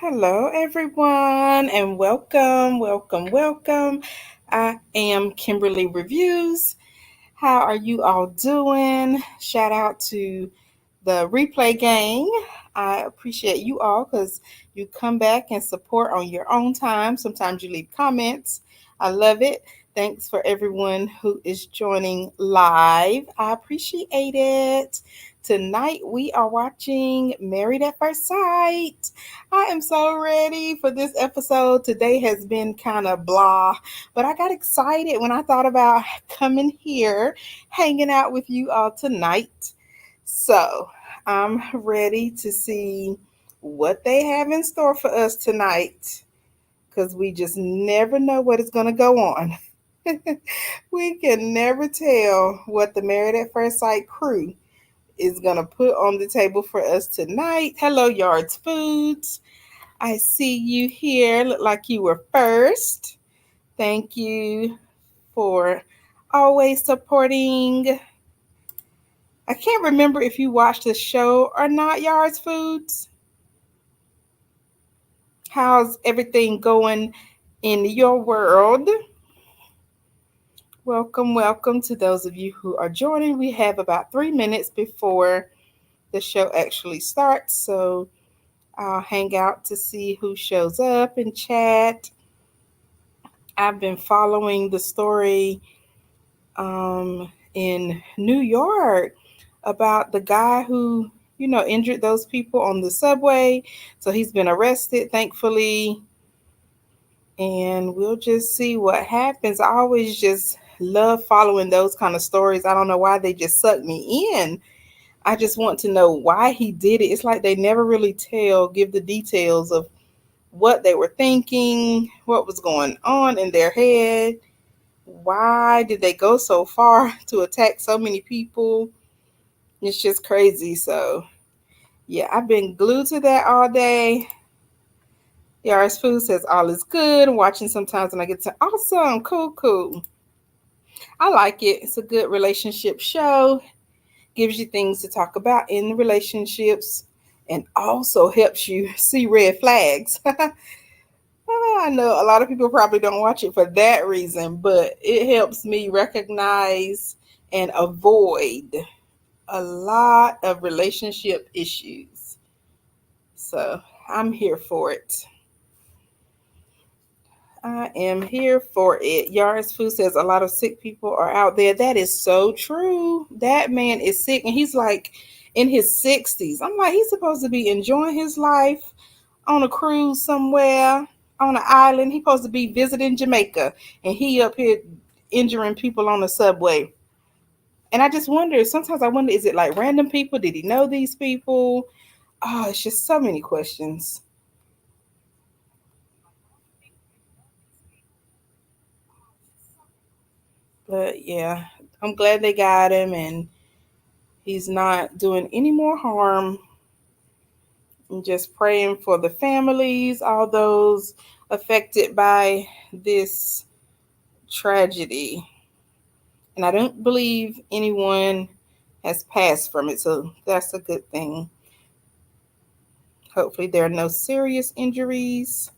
Hello, everyone, and welcome. I am Kimberly Reviews. How are you all doing? Shout out to the replay gang. I appreciate you all because you come back and support on your own time. Sometimes you leave comments. I love it. Thanks for everyone who is joining live. I appreciate it. Tonight we are watching Married at First Sight. I am so ready for this episode. Today has been kind of blah, but I got excited when I thought about coming here, hanging out with you all tonight. So I'm ready to see what they have in store for us tonight because we just never know what is going to go on. We can never tell what the Married at First Sight crew is going to put on the table for us tonight. Hello, Yards Foods. I see you here. Look like you were first. Thank you for always supporting. I can't remember if you watched the show or not, Yards Foods. How's everything going in your world? Welcome to those of you who are joining. We have about 3 minutes before the show actually starts, so I'll hang out to see who shows up and chat. I've been following the story in New York about the guy who, injured those people on the subway. So he's been arrested, thankfully. And we'll just see what happens. I always just love following those kind of stories. I don't know why they just suck me in. I just want to know why he did it. It's like they never really give the details of what they were thinking, what was going on in their head. Why did they go so far to attack so many people? It's just crazy. So, yeah, I've been glued to that all day. Yara's Food says all is good. I'm watching sometimes when I get to awesome, cool. I like it. It's a good relationship show. Gives you things to talk about in the relationships and also helps you see red flags. I know a lot of people probably don't watch it for that reason, but it helps me recognize and avoid a lot of relationship issues. So I'm here for it. I am here for it. Yaris Fu says a lot of sick people are out there. That is so true. That man is sick and he's like in his 60s. I'm like, he's supposed to be enjoying his life on a cruise somewhere on an island. He's supposed to be visiting Jamaica and he up here injuring people on the subway. And I just wonder, sometimes I wonder, is it like random people? Did he know these people? Oh, it's just so many questions. But yeah, I'm glad they got him and he's not doing any more harm. I'm just praying for the families, all those affected by this tragedy. And I don't believe anyone has passed from it, so that's a good thing. Hopefully, there are no serious injuries.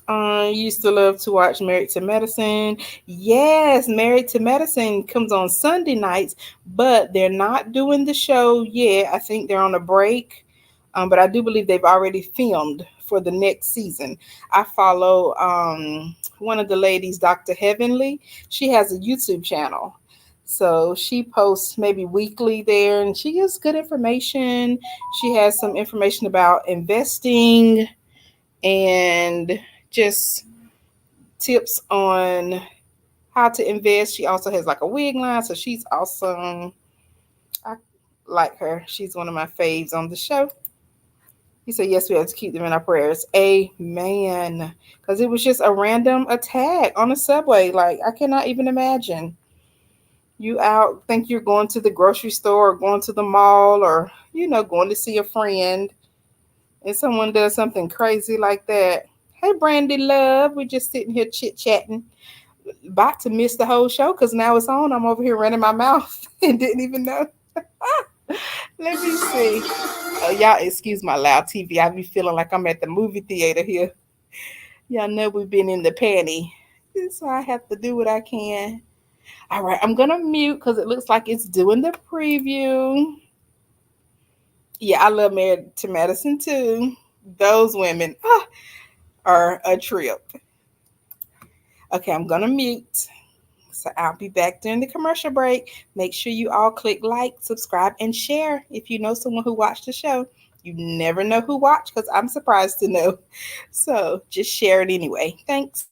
Used to love to watch Married to Medicine. Yes, Married to Medicine comes on Sunday nights, but they're not doing the show yet. I think they're on a break, but I do believe they've already filmed for the next season. I follow one of the ladies, Dr. Heavenly. She has a YouTube channel. So she posts maybe weekly there and she gives good information. She has some information about investing and just tips on how to invest. She also has like a wig line, so she's awesome. I like her. She's one of my faves on the show. He said, yes, we have to keep them in our prayers. Amen. Because it was just a random attack on the subway. Like, I cannot even imagine. You out, think you're going to the grocery store or going to the mall or, going to see a friend, and someone does something crazy like that. Hey, Brandy Love, we're just sitting here chit-chatting. About to miss the whole show because now it's on. I'm over here running my mouth and didn't even know. Let me see. Oh, y'all, excuse my loud TV. I be feeling like I'm at the movie theater here. Y'all know we've been in the panty. So I have to do what I can. All right, I'm gonna mute because it looks like it's doing the preview. Yeah, I love Married to Madison too. Those women are a trip. Okay, I'm gonna mute. So I'll be back during the commercial break. Make sure you all click like, subscribe, and share if you know someone who watched the show. You never know who watched because I'm surprised to know. So just share it anyway. Thanks.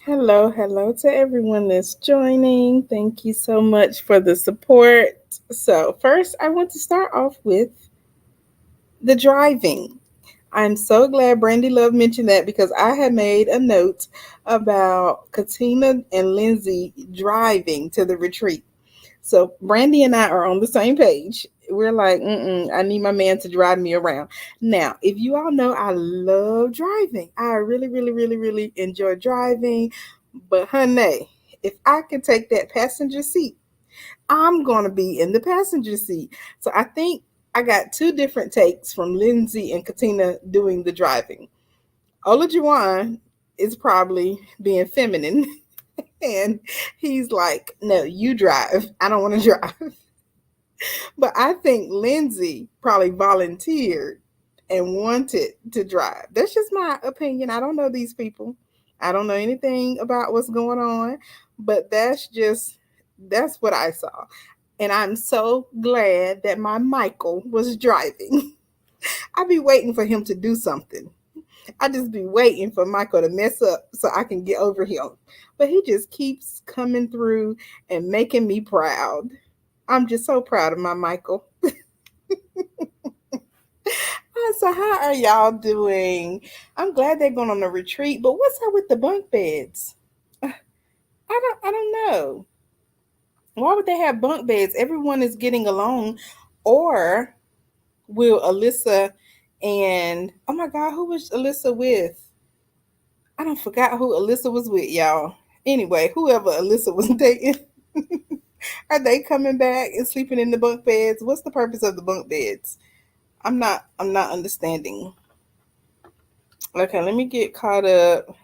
Hello, hello to everyone that's joining. Thank you so much for the support. So, first, I want to start off with the driving. I'm so glad Brandy Love mentioned that because I had made a note about Katina and Lindsay driving to the retreat. So Brandy and I are on the same page. We're like, I need my man to drive me around. Now, if you all know, I love driving. I really, really, really, really enjoy driving. But honey, if I could take that passenger seat, I'm gonna be in the passenger seat. So I think I got two different takes from Lindsay and Katina doing the driving. Ola Juwan is probably being feminine, and he's like, "No, you drive. I don't want to drive." But I think Lindsay probably volunteered and wanted to drive. That's just my opinion. I don't know these people. I don't know anything about what's going on, but that's what I saw. And I'm so glad that my Michael was driving. I'd be waiting for him to do something. I just be waiting for Michael to mess up so I can get over him. But he just keeps coming through and making me proud. I'm just so proud of my Michael. So how are y'all doing? I'm glad they're going on a retreat, but what's up with the bunk beds? I don't know. Why would they have bunk beds? Everyone is getting along, or will Alyssa and oh my God, who was Alyssa with? I don't forgot who Alyssa was with, y'all. Anyway, whoever Alyssa was dating, are they coming back and sleeping in the bunk beds? What's the purpose of the bunk beds? I'm not understanding. Okay, let me get caught up.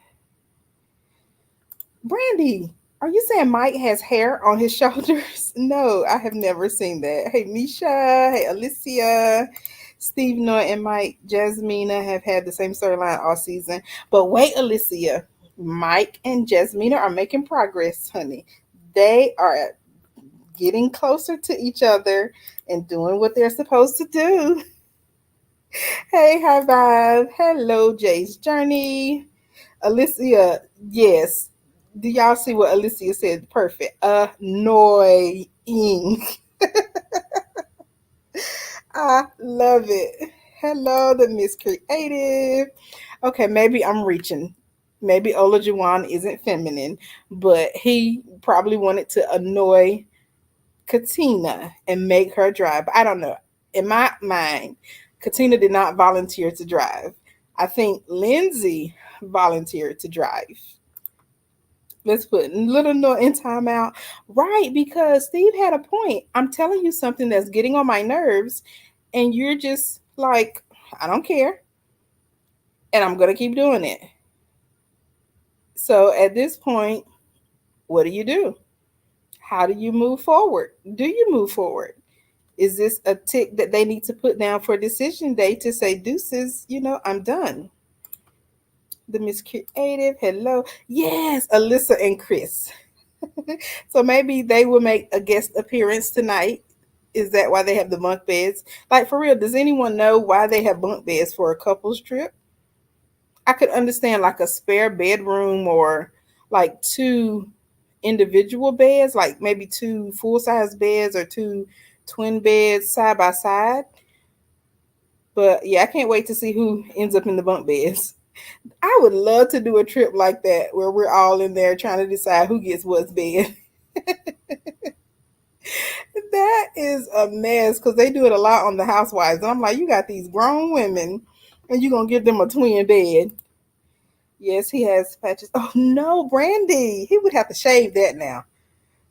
Brandy, are you saying Mike has hair on his shoulders? No, I have never seen that. Hey, Misha. Hey, Alicia. Steve Noy and Mike Jasmina have had the same storyline all season. But wait, Alicia. Mike and Jasmina are making progress, honey. They are getting closer to each other and doing what they're supposed to do. Hey, hi, Vibe. Hello, Jay's Journey. Alicia, yes. Do y'all see what Alicia said? Perfect. Annoying. I love it. Hello, the Miss Creative. Okay, maybe I'm reaching. Maybe Ola Juwan isn't feminine, but he probably wanted to annoy Katina and make her drive. I don't know. In my mind, Katina did not volunteer to drive. I think Lindsay volunteered to drive. Let's put little note in timeout. Right, because Steve had a point. I'm telling you something that's getting on my nerves, and you're just like, I don't care, and I'm gonna keep doing it. So at this point, what do you do? How do you move forward? Do you move forward? Is this a tick that they need to put down for decision day to say deuces, I'm done? The Miss Creative, hello. Yes, Alyssa and Chris. So maybe they will make a guest appearance tonight. Is that why they have the bunk beds? Like for real, does anyone know why they have bunk beds for a couples trip? I could understand like a spare bedroom or like two individual beds, like maybe two full size beds or two twin beds side by side. But yeah, I can't wait to see who ends up in the bunk beds. I would love to do a trip like that where we're all in there trying to decide who gets what's bed. That is a mess because they do it a lot on the Housewives. And I'm like, you got these grown women and you're going to give them a twin bed. Yes, he has patches. Oh, no, Brandy. He would have to shave that now.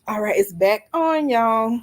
All right, it's back on, y'all.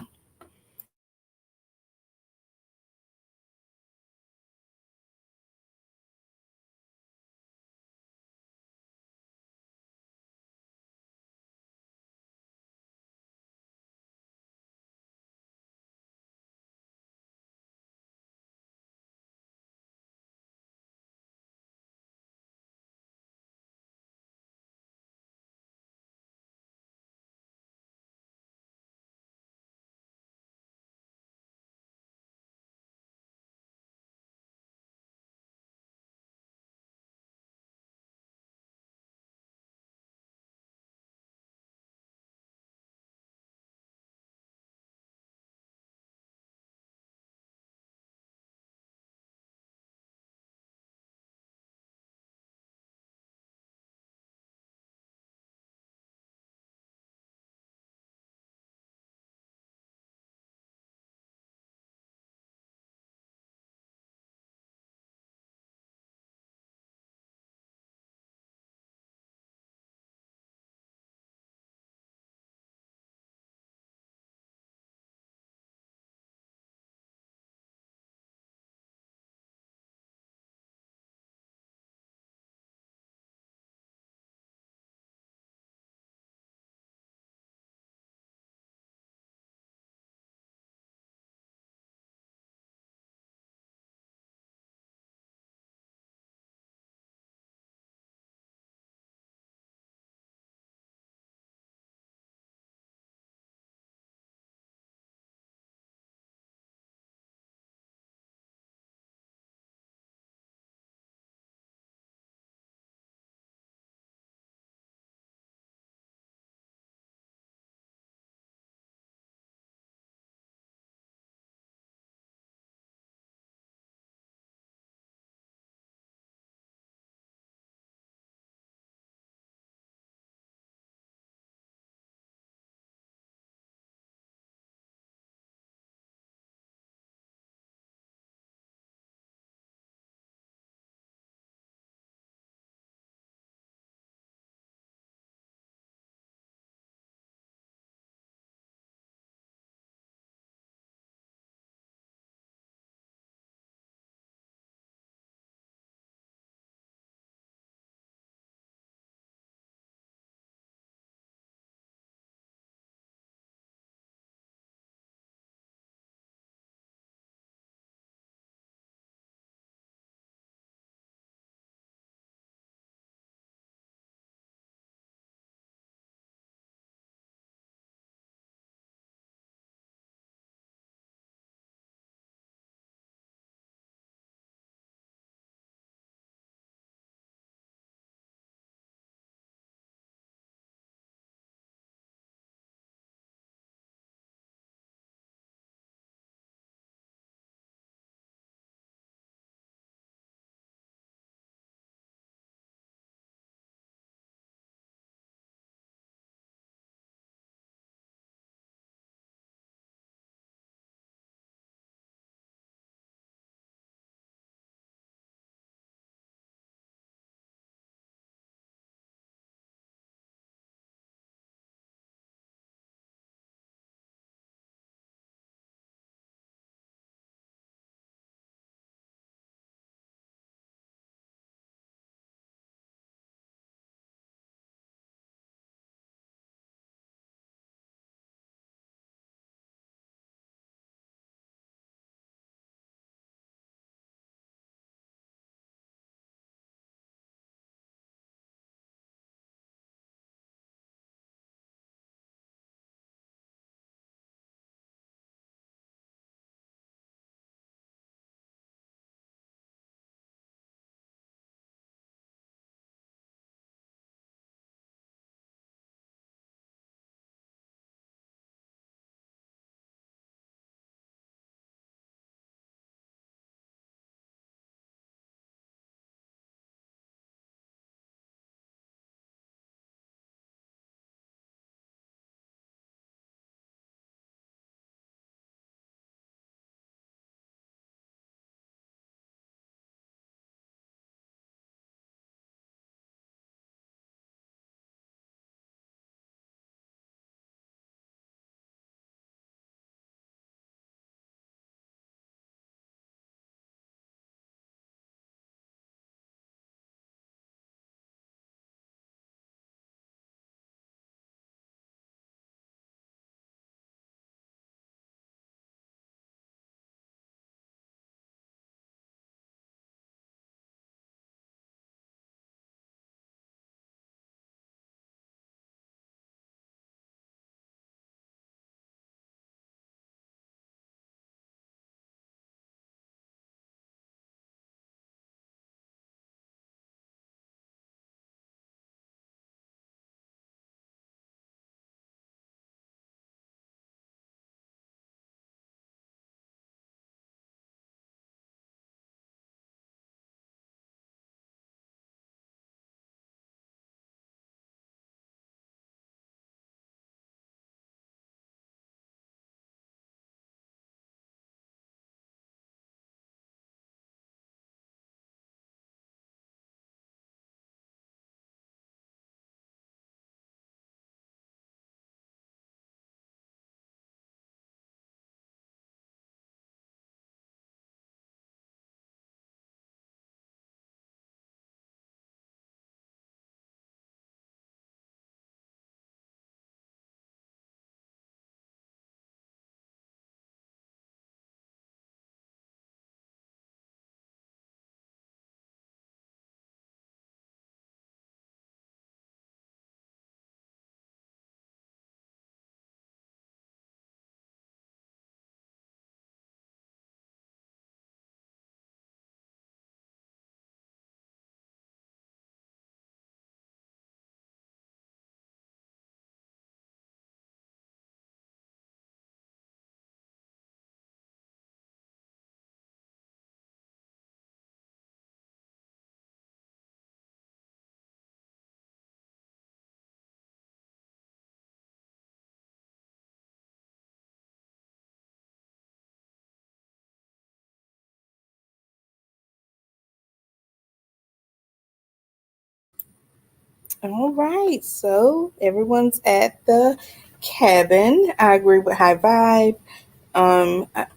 All right. So everyone's at the cabin. I agree with High Vibe.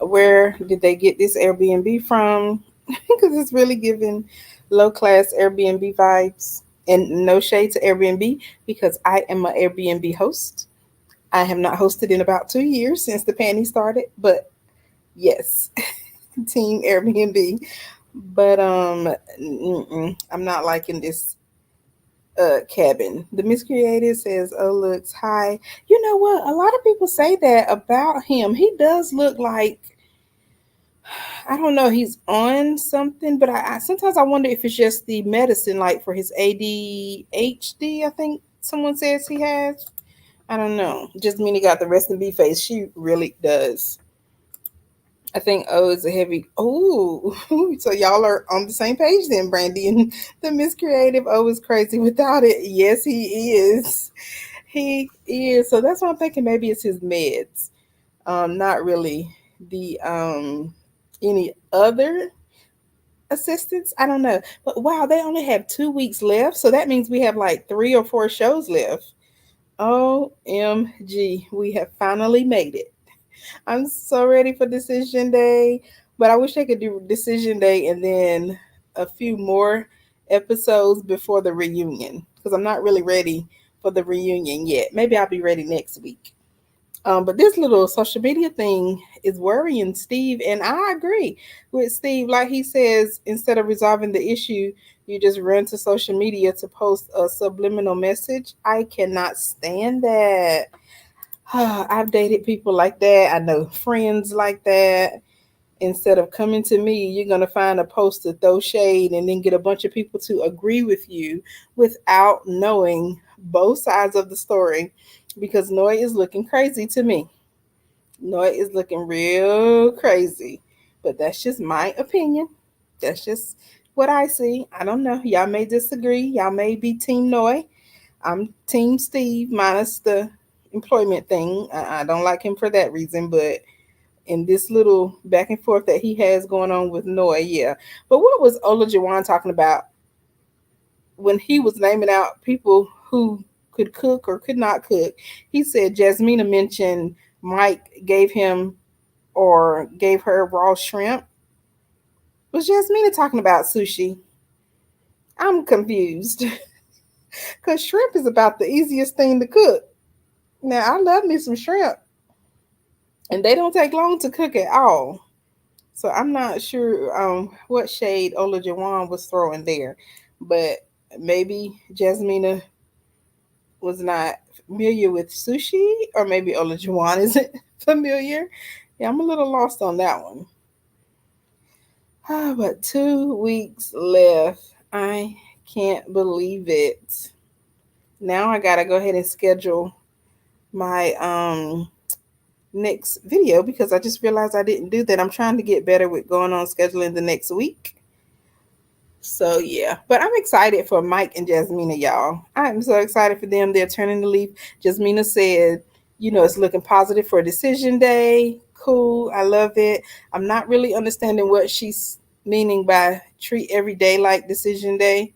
Where did they get this Airbnb from? Because it's really giving low class Airbnb vibes. And no shade to Airbnb because I am an Airbnb host. I have not hosted in about 2 years since the panty started, but yes, team Airbnb. But I'm not liking this cabin. The miscreated says, "Oh, looks hi." You know what? A lot of people say that about him. He does look like I don't know. He's on something, but I sometimes I wonder if it's just the medicine, like for his ADHD. I think someone says he has. I don't know. Just mean he got the rest in B face. She really does. I think O is a heavy. Oh, so y'all are on the same page then, Brandy. And the miscreative O is crazy without it. Yes, he is. He is. So that's why I'm thinking maybe it's his meds. Not really the any other assistants. I don't know. But wow, they only have 2 weeks left. So that means we have like 3 or 4 shows left. OMG, we have finally made it. I'm so ready for decision day, but I wish I could do decision day and then a few more episodes before the reunion because I'm not really ready for the reunion yet. Maybe I'll be ready next week. But this little social media thing is worrying Steve, and I agree with Steve. Like he says, instead of resolving the issue, you just run to social media to post a subliminal message. I cannot stand that. I've dated people like that. I know friends like that. Instead of coming to me, you're going to find a post to throw shade and then get a bunch of people to agree with you without knowing both sides of the story because Noy is looking crazy to me. Noy is looking real crazy. But that's just my opinion. That's just what I see. I don't know. Y'all may disagree. Y'all may be Team Noy. I'm Team Steve minus the employment thing. I don't like him for that reason, but in this little back and forth that he has going on with Noah, yeah. But what was Ola Jawan talking about when he was naming out people who could cook or could not cook? He said Jasmina mentioned Mike gave him or gave her raw shrimp. Was Jasmina talking about sushi? I'm confused because shrimp is about the easiest thing to cook. Now, I love me some shrimp, and they don't take long to cook at all. So I'm not sure what shade Ola Jawan was throwing there, but maybe Jasmina was not familiar with sushi, or maybe Ola Jawan isn't familiar. Yeah, I'm a little lost on that one. But 2 weeks left. I can't believe it. Now I gotta go ahead and schedule my next video because I just realized I didn't do that. I'm trying to get better with going on scheduling the next week. So yeah, but I'm excited for Mike and Jasmina, y'all. I'm so excited for them. They're turning the leaf. Jasmina said, it's looking positive for decision day. Cool. I love it. I'm not really understanding what she's meaning by treat every day like decision day.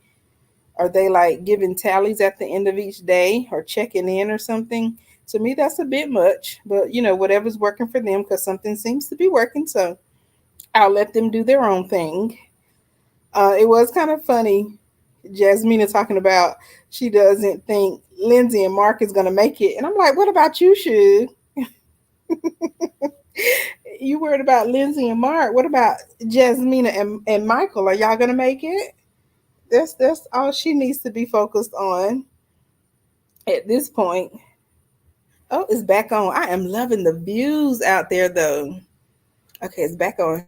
Are they like giving tallies at the end of each day or checking in or something? To me, that's a bit much, but whatever's working for them because something seems to be working. So I'll let them do their own thing. It was kind of funny. Jasmina talking about she doesn't think Lindsay and Mark is going to make it. And I'm like, what about you, Shug? You worried about Lindsay and Mark. What about Jasmina and Michael? Are y'all going to make it? That's all she needs to be focused on at this point. Oh, it's back on. I am loving the views out there, though. Okay, it's back on.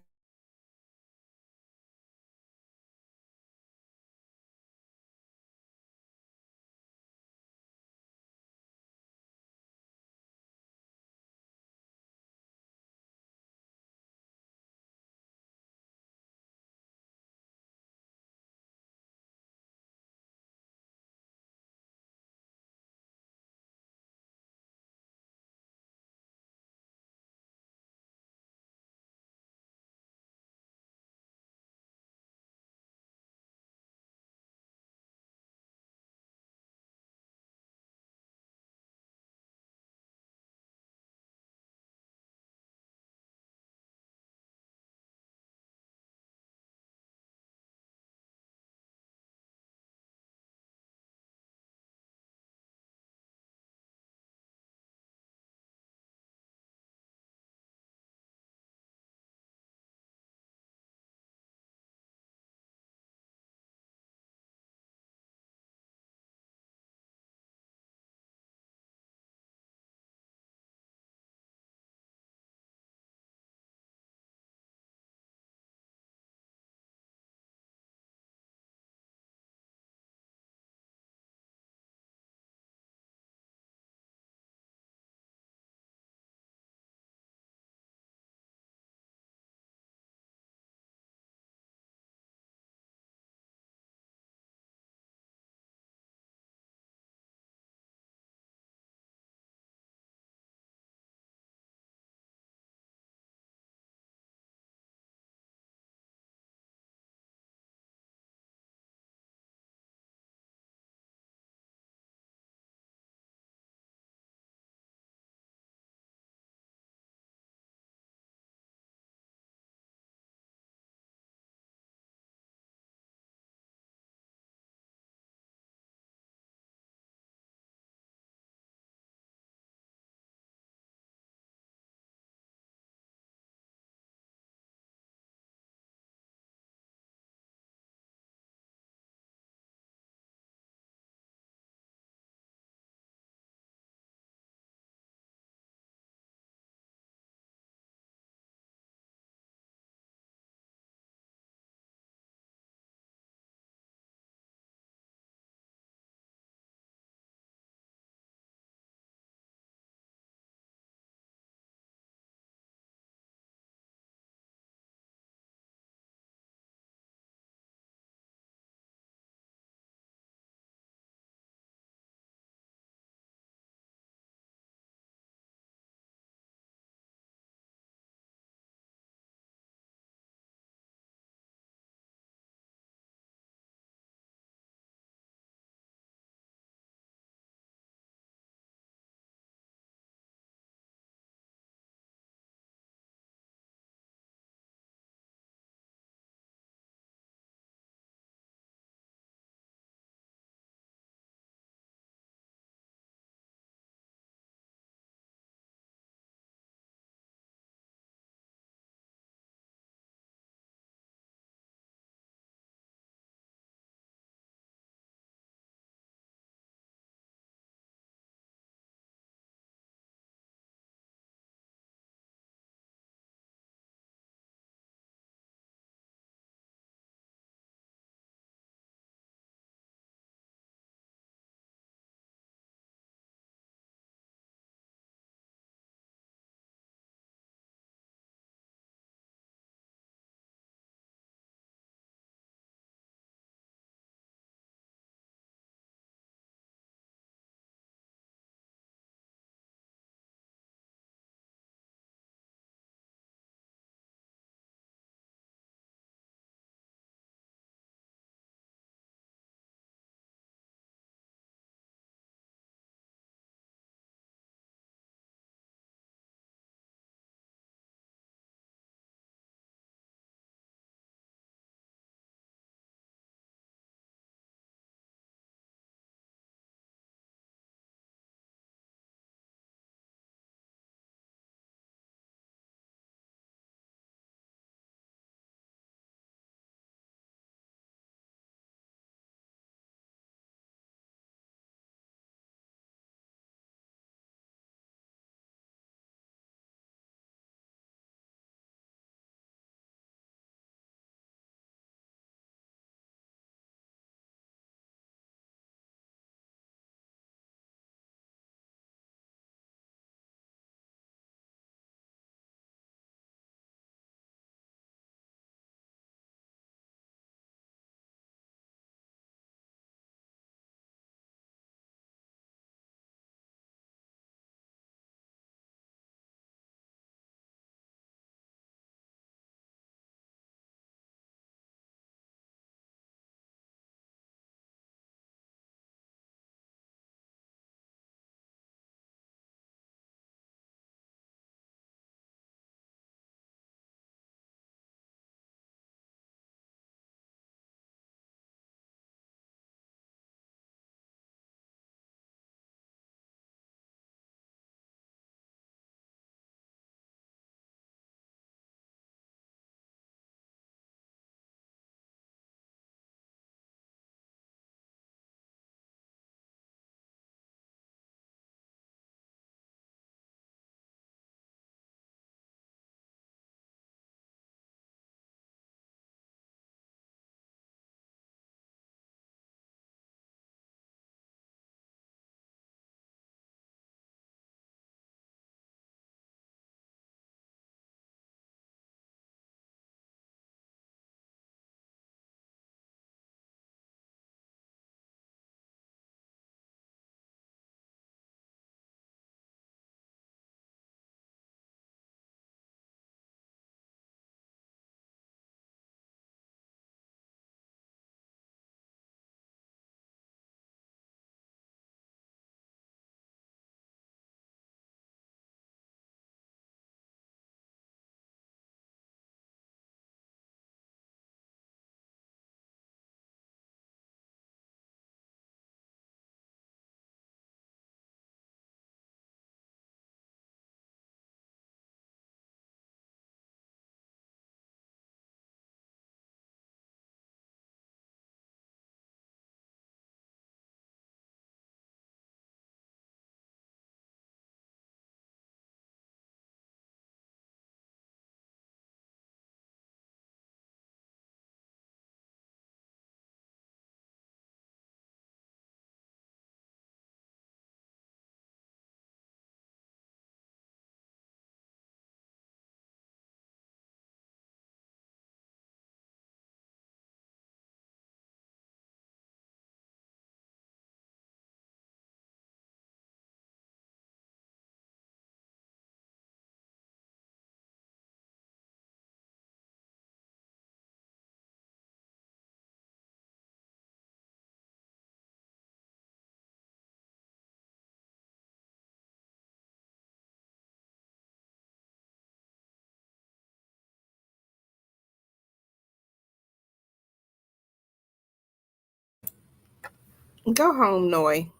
Go home, Noy.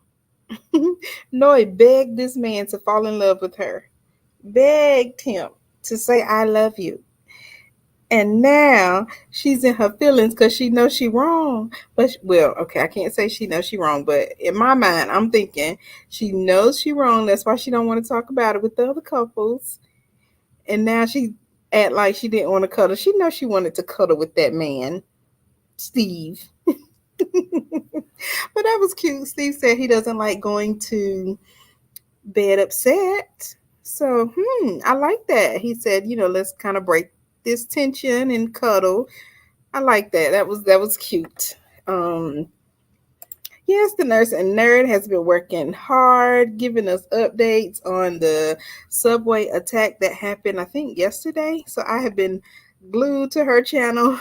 Noy begged this man to fall in love with her. Begged him to say I love you. And now she's in her feelings because she knows she wrong. But well, okay, I can't say she knows she wrong, but in my mind, I'm thinking she knows she wrong. That's why she don't want to talk about it with the other couples. And now she act like she didn't want to cuddle. She knows she wanted to cuddle with that man, Steve. But that was cute. Steve said he doesn't like going to bed upset. So, I like that. He said, let's kind of break this tension and cuddle. I like that. That was cute. Um, yes, the nurse and nerd has been working hard, giving us updates on the subway attack that happened, I think, yesterday. So I have been glued to her channel.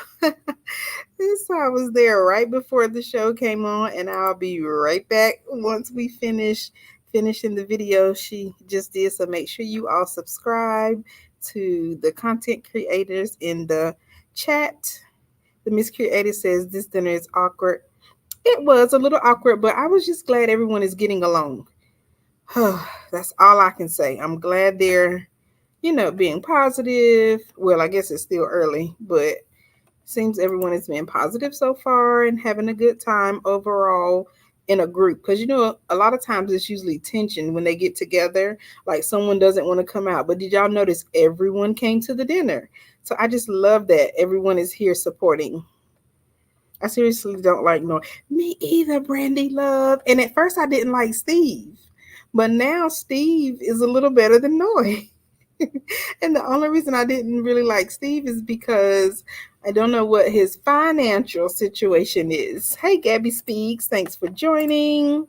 So I was there right before the show came on, and I'll be right back once we finishing the video she just did. So make sure you all subscribe to the content creators in the chat. The Miss Creator says this dinner is awkward. It was a little awkward, but I was just glad everyone is getting along. That's all I can say. I'm glad they're, being positive. Well, I guess it's still early, but seems everyone has been positive so far and having a good time overall in a group. Because, a lot of times it's usually tension when they get together, like someone doesn't want to come out. But did y'all notice everyone came to the dinner? So I just love that everyone is here supporting. I seriously don't like Noy. Me either, Brandy Love. And at first I didn't like Steve. But now Steve is a little better than Noy. And the only reason I didn't really like Steve is because I don't know what his financial situation is. Hey, Gabby Speaks. Thanks for joining.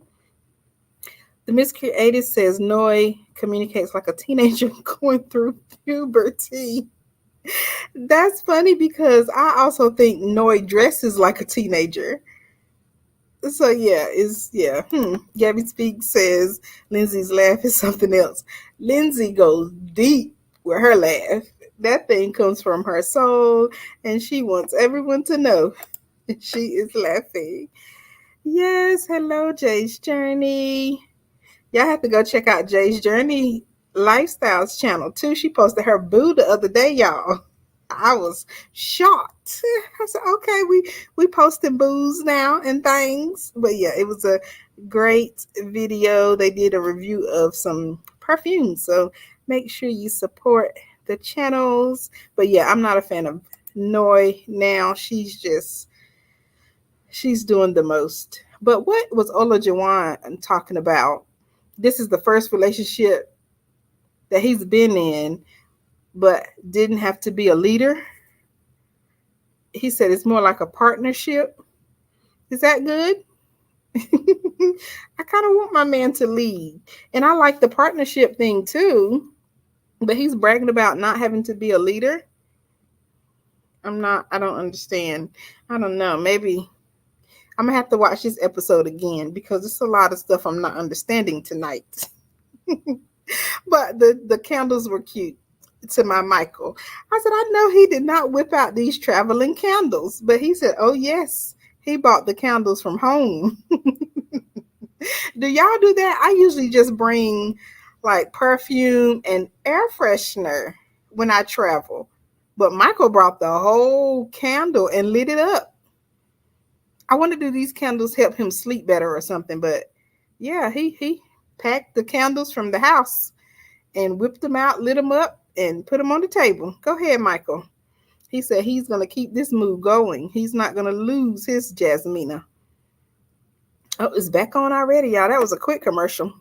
The Miss Creative says Noy communicates like a teenager going through puberty. That's funny because I also think Noy dresses like a teenager. So Gabby Speaks says Lindsay's laugh is something else. Lindsay goes deep with her laugh. That thing comes from her soul, and she wants everyone to know she is laughing. Yes, hello, Jay's Journey. Y'all have to go check out Jay's Journey Lifestyles channel too. She posted her boo the other day, y'all. I was shocked. I said, okay, we posting boos now and things. But yeah, it was a great video. They did a review of some perfumes. So make sure you support the channels. But yeah, I'm not a fan of Noy now. She's doing the most. But what was Ola Jawan talking about? This is the first relationship that he's been in, but didn't have to be a leader. He said it's more like a partnership. Is that good? I kind of want my man to lead. And I like the partnership thing too, but he's bragging about not having to be a leader. I don't understand. I don't know. Maybe I'm going to have to watch this episode again because it's a lot of stuff I'm not understanding tonight. But the candles were cute to my Michael. I said, I know he did not whip out these traveling candles, but he said, oh, yes, he bought the candles from home. Do y'all do that? I usually just bring like perfume and air freshener when I travel. But Michael brought the whole candle and lit it up. I wonder, do these candles help him sleep better or something? But yeah, he packed the candles from the house and whipped them out, lit them up, and put them on the table. Go ahead, Michael. He said he's going to keep this mood going. He's not going to lose his Jasmina. Oh, it's back on already, y'all. That was a quick commercial.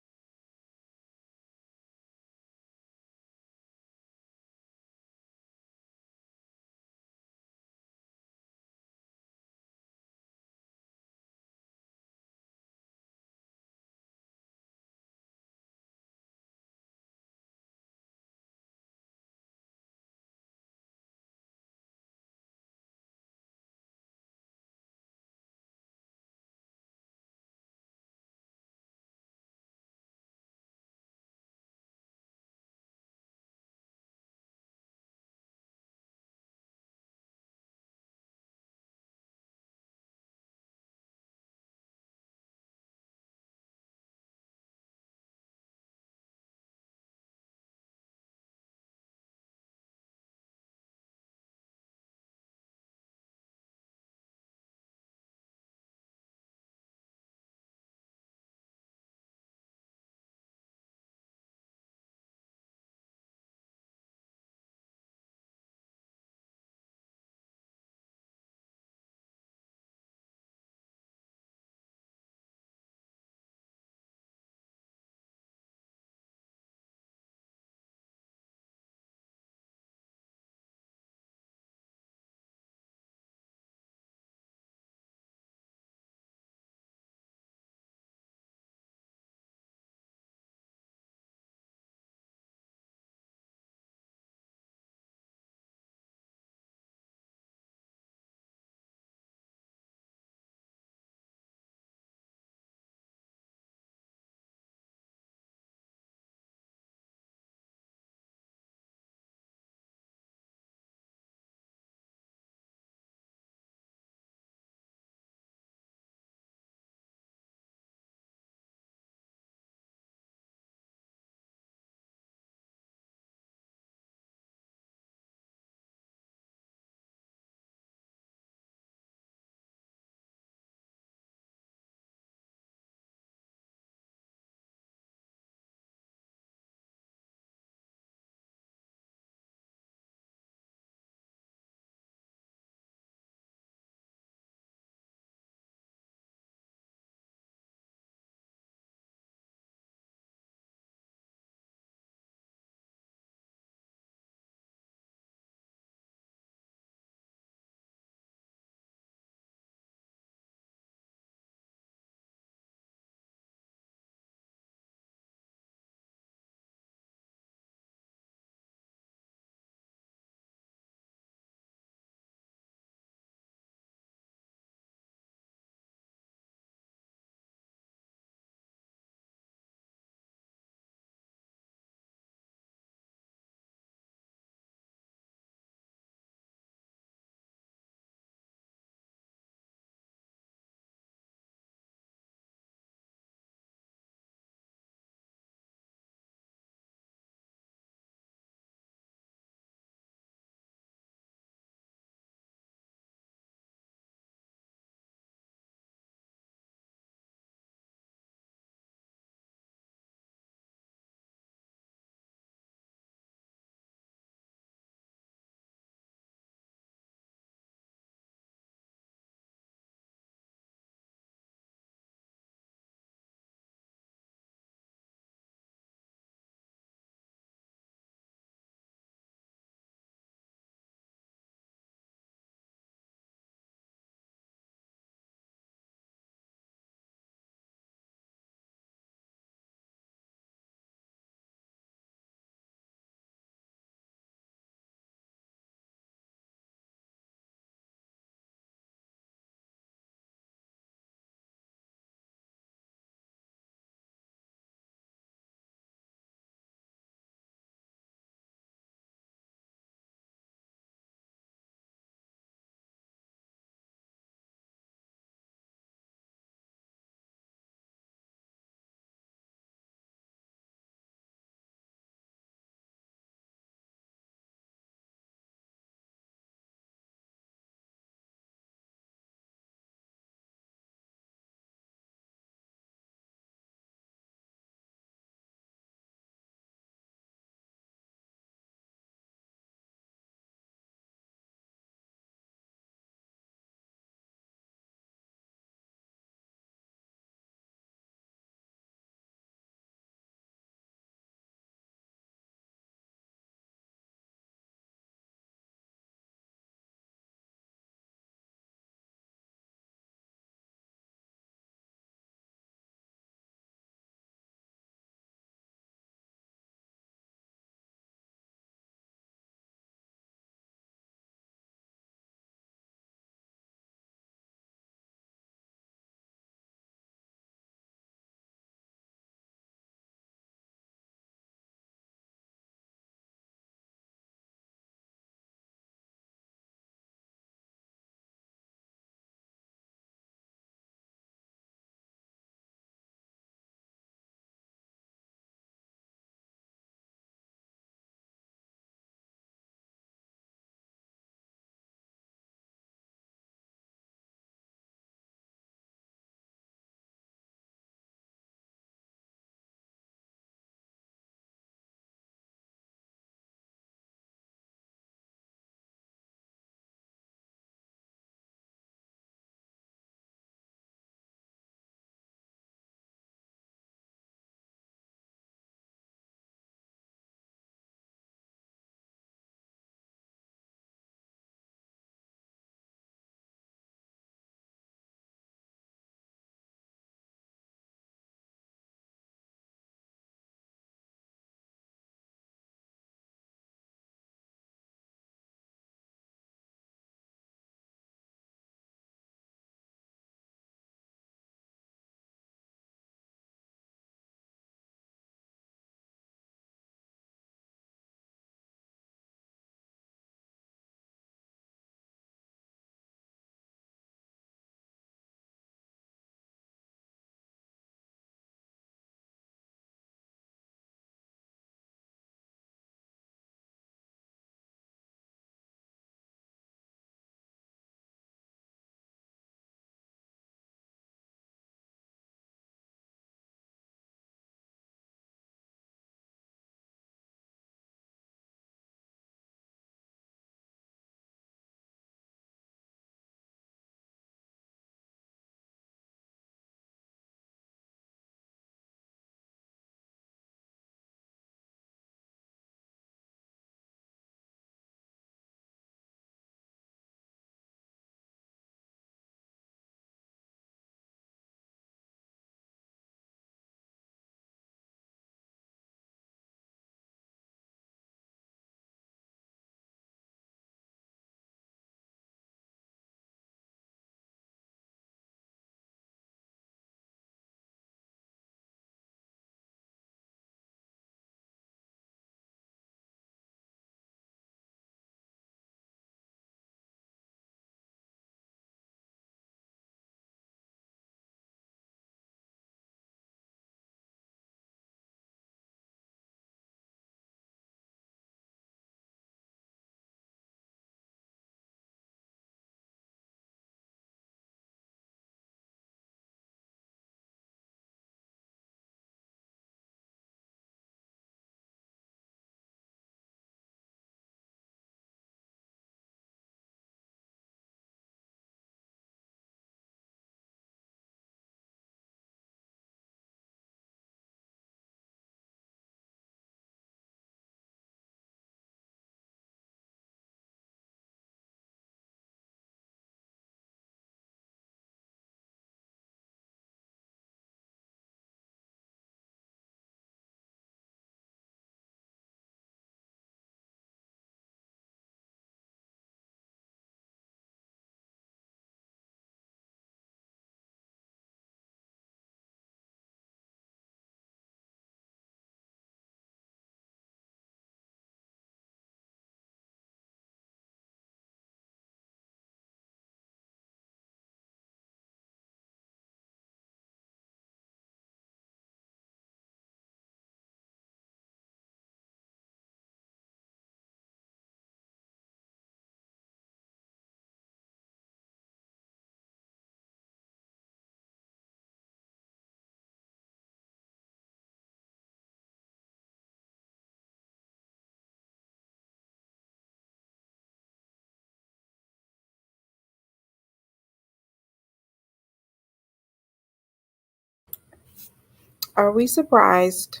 Are we surprised?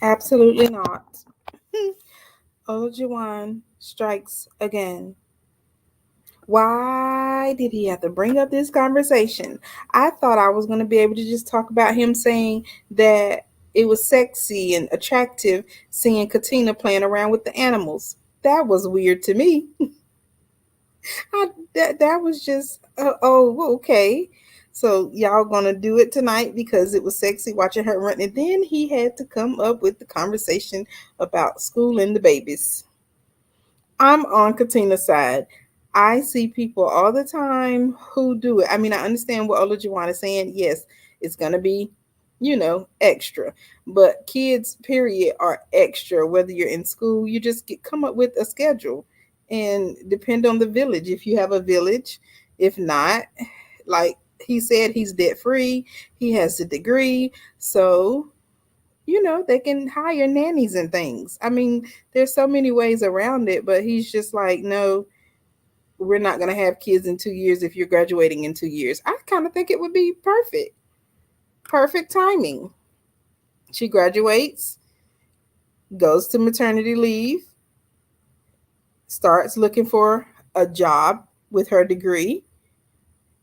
Absolutely not. Olajuwon strikes again. Why did he have to bring up this conversation? I thought I was going to be able to just talk about him saying that it was sexy and attractive seeing Katina playing around with the animals. That was weird to me. That was just oh, okay. So y'all gonna do it tonight because it was sexy watching her run, and then he had to come up with the conversation about school and the babies. I'm on Katina's side. I see people all the time who do it. I mean, I understand what Olajuwon is saying. Yes, it's gonna be, extra. But kids, period, are extra. Whether you're in school, you just come up with a schedule, and depend on the village. If you have a village, if not, like he said, he's debt free. He has a degree, so they can hire nannies and things. I mean, there's so many ways around it, but he's just like, no, we're not going to have kids in 2 years if you're graduating in 2 years. I kind of think it would be perfect. Perfect timing. She graduates, goes to maternity leave, starts looking for a job with her degree,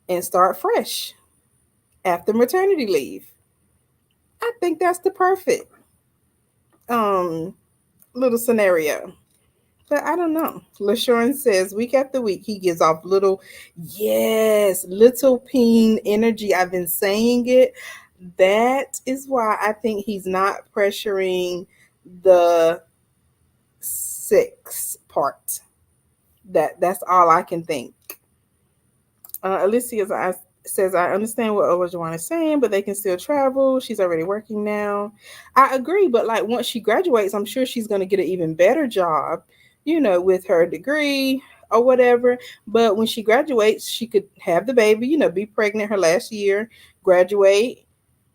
and start fresh after maternity leave. I think that's the perfect um little scenario. But I don't know. LaShawn says week after week he gives off little peen energy. I've been saying it. That is why I think he's not pressuring the sex part. That's all I can think. Alicia says, I understand what Olajuwon is saying, but they can still travel. She's already working now. I agree, but like once she graduates, I'm sure she's going to get an even better job, with her degree or whatever. But when she graduates, she could have the baby, be pregnant her last year, graduate,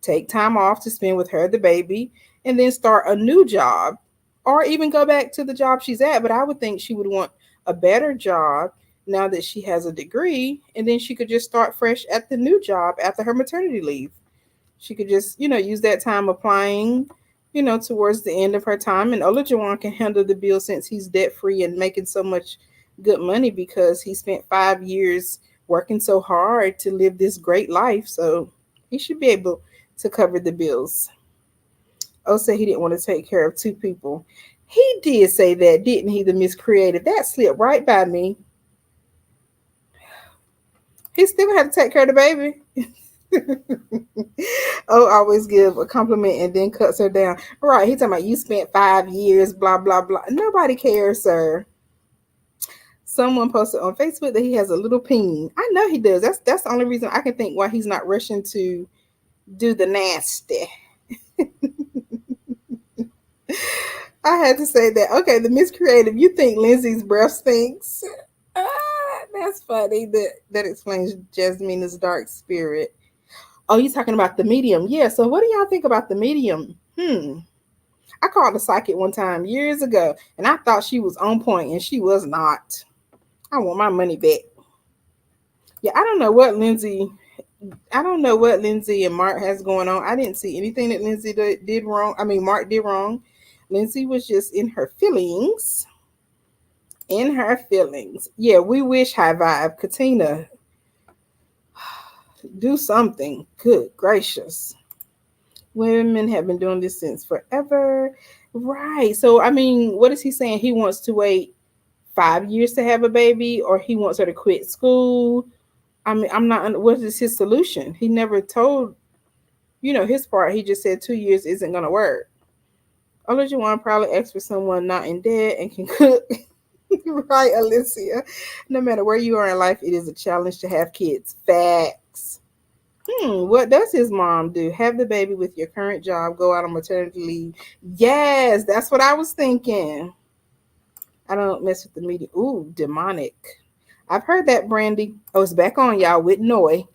take time off to spend with her, the baby, and then start a new job or even go back to the job she's at. But I would think she would want a better job now that she has a degree, and then she could just start fresh at the new job after her maternity leave. She could just, use that time applying, towards the end of her time. And Olajuwon can handle the bill since he's debt free and making so much good money because he spent 5 years working so hard to live this great life. So he should be able to cover the bills. Oh, said he didn't want to take care of two people. He did say that, didn't he? The miscreative. That slipped right by me. He still had to take care of the baby. Oh, always give a compliment and then cuts her down. Right. He talking about you spent 5 years, blah, blah, blah. Nobody cares, sir. Someone posted on Facebook that he has a little peen. I know he does. That's the only reason I can think why he's not rushing to do the nasty. I had to say that. Okay, the miscreative. You think Lindsay's breath stinks? That's funny. That explains Jasmina's dark spirit. Oh, you talking about the medium? Yeah. So, what do y'all think about the medium? I called a psychic one time years ago, and I thought she was on point, and she was not. I want my money back. Yeah, I don't know what Lindsay. I don't know what Lindsay and Mark has going on. I didn't see anything that Lindsay did wrong. I mean, Mark did wrong. Lindsay was just in her feelings. In her feelings. Yeah, we wish high vibe. Katina, do something. Good gracious. Women have been doing this since forever. Right. So, I mean, what is he saying? He wants to wait 5 years to have a baby, or he wants her to quit school? I mean, I'm not, what is his solution? He never told, his part. He just said 2 years isn't going to work. Olajuwon probably asked for someone not in debt and can cook. Right, Alicia. No matter where you are in life, it is a challenge to have kids. Facts. What does his mom do? Have the baby with your current job, go out on maternity leave. Yes, that's what I was thinking. I don't mess with the media. Ooh, demonic. I've heard that, Brandy. Oh, it's back on, y'all, with Noy.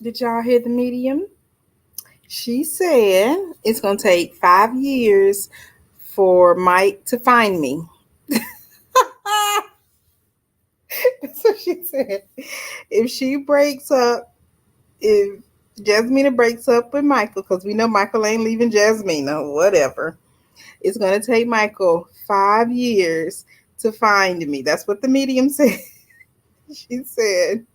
Did y'all hear the medium? She said it's going to take 5 years for Mike to find me. So she said if she breaks up, if Jasmina breaks up with Michael, because we know Michael ain't leaving Jasmina, whatever, it's going to take Michael 5 years to find me. That's what the medium said. She said,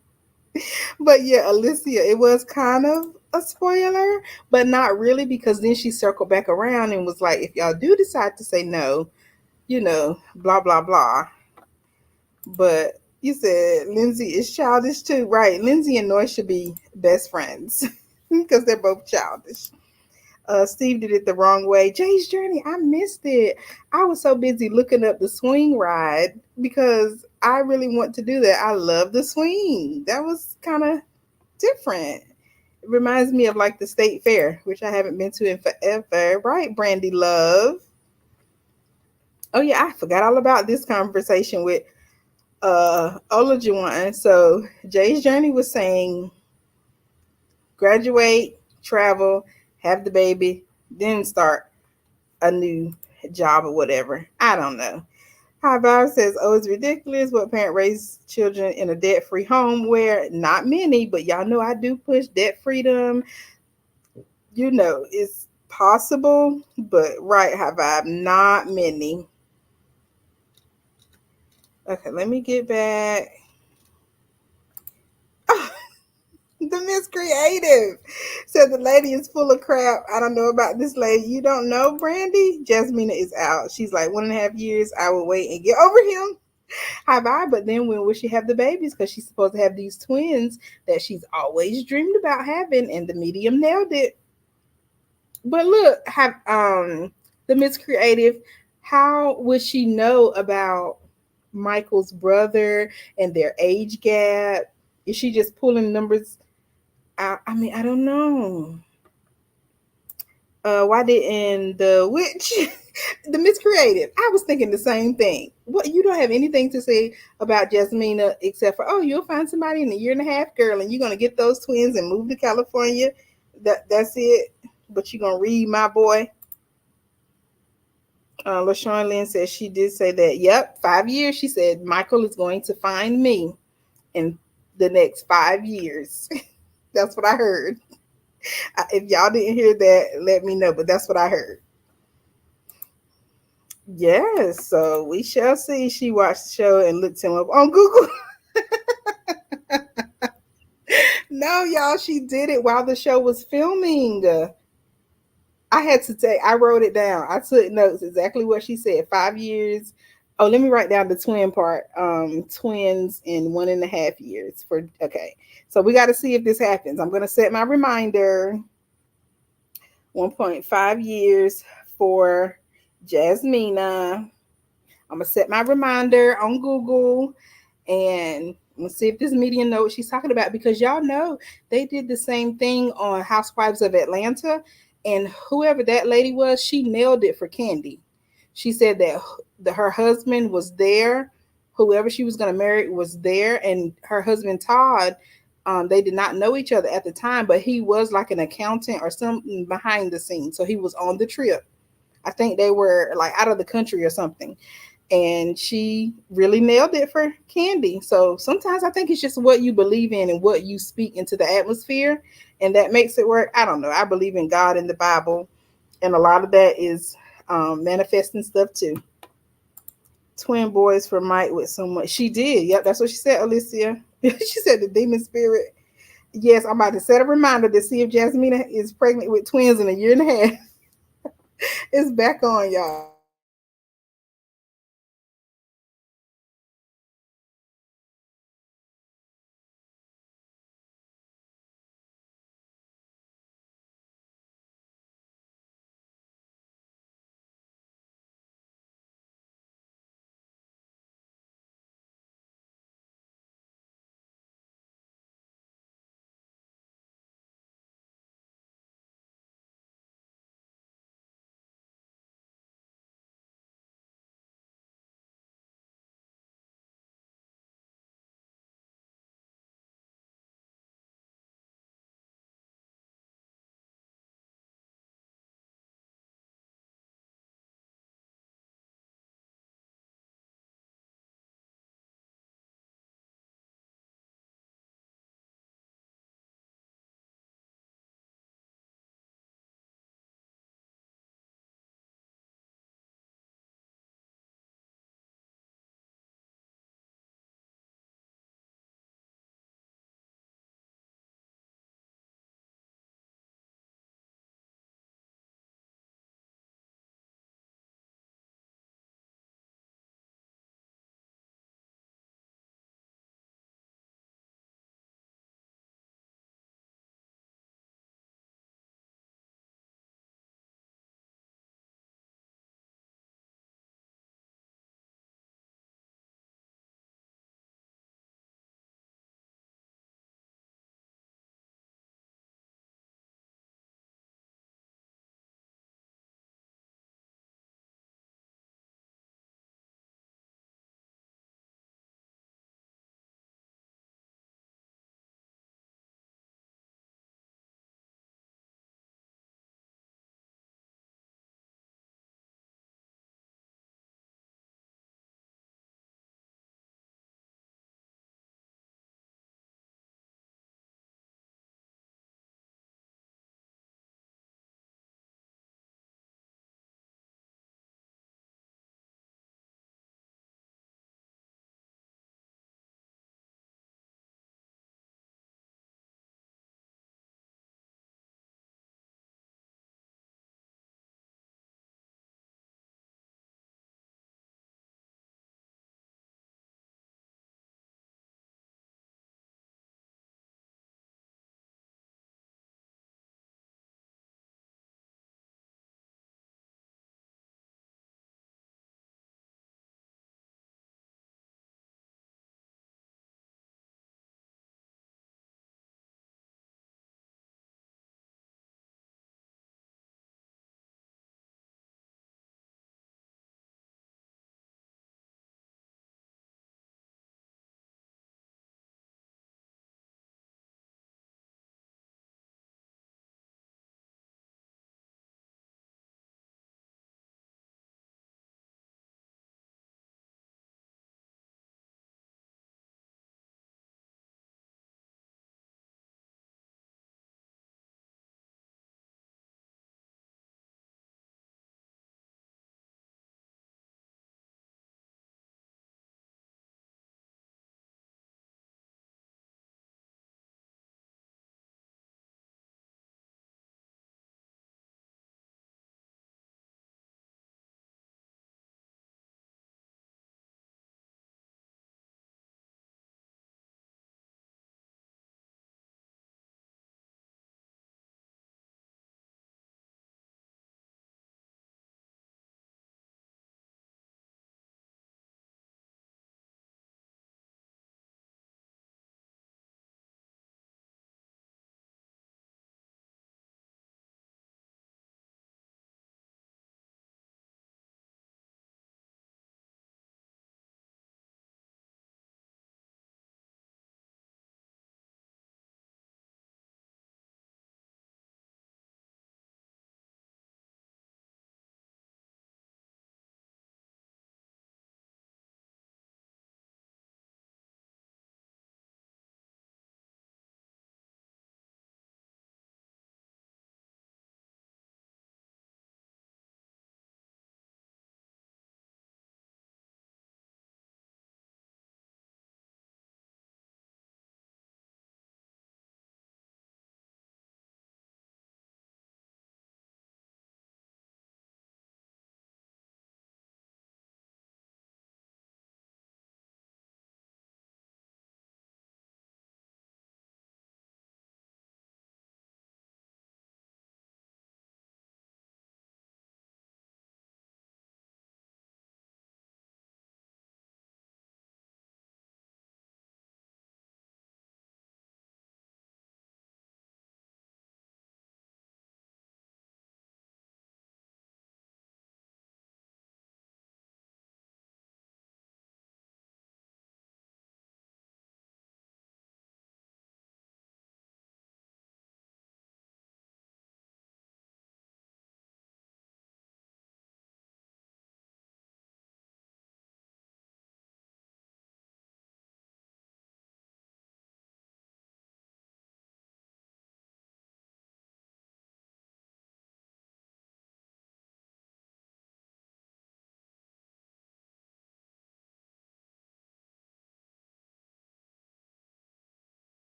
but yeah, Alicia, it was kind of a spoiler, but not really, because then she circled back around and was like, if y'all do decide to say no, blah, blah, blah. But you said Lindsay is childish too, right? Lindsay and Noy should be best friends because they're both childish. Steve did it the wrong way. Jay's Journey, I missed it. I was so busy looking up the swing ride because I really want to do that. I love the swing. That was kind of different. It reminds me of like the state fair, which I haven't been to in forever. Right, Brandy Love? Oh yeah, I forgot all about this conversation with Olajuwon. So Jay's Journey was saying graduate, travel, have the baby, then start a new job or whatever. I don't know. High Vibe says, oh, it's ridiculous. What parent raise children in a debt free home where not many, but y'all know I do push debt freedom. It's possible, but right, High Vibe, not many. Okay, let me get back. The Miss Creative said the lady is full of crap. I don't know about this lady. You don't know, Brandy? Jasmina is out. She's like 1.5 years. I will wait and get over him. Hi bye. But then when will she have the babies? Because she's supposed to have these twins that she's always dreamed about having, and the medium nailed it. But look, have the Miss Creative, how would she know about Michael's brother and their age gap? Is she just pulling numbers? I mean, I don't know. Why didn't the witch, the Miss Creative? I was thinking the same thing. What, you don't have anything to say about Jasmina except for, oh, you'll find somebody in a year and a half, girl, and you're gonna get those twins and move to California. That's it. But you're gonna read my boy. LaShawn Lynn says she did say that. Yep, 5 years. She said Michael is going to find me in the next 5 years. That's what I heard. If y'all didn't hear that, let me know. But that's what I heard. Yes, so we shall see. She watched the show and looked him up on Google. No, y'all, she did it while the show was filming. I wrote it down. I took notes exactly what she said. 5 years. Oh, let me write down the twin part. Twins in 1.5 years okay. So we got to see if this happens. I'm going to set my reminder. 1.5 years for Jasmina. I'm gonna set my reminder on Google and I'm gonna see if this medium knows what she's talking about, because y'all know they did the same thing on Housewives of Atlanta, and whoever that lady was, she nailed it for Candy. She said that her husband was there, whoever she was gonna marry was there, and her husband Todd. They did not know each other at the time, but he was like an accountant or something behind the scenes. So he was on the trip. I think they were like out of the country or something, and she really nailed it for Candy. So sometimes I think it's just what you believe in and what you speak into the atmosphere, and that makes it work. I don't know. I believe in God and the Bible, and a lot of that is manifesting stuff too. Twin boys for Mike with so much. She did. Yep, that's what she said, Alicia. She said the demon spirit. Yes, I'm about to set a reminder to see if Jasmina is pregnant with twins in a year and a half. It's back on, y'all.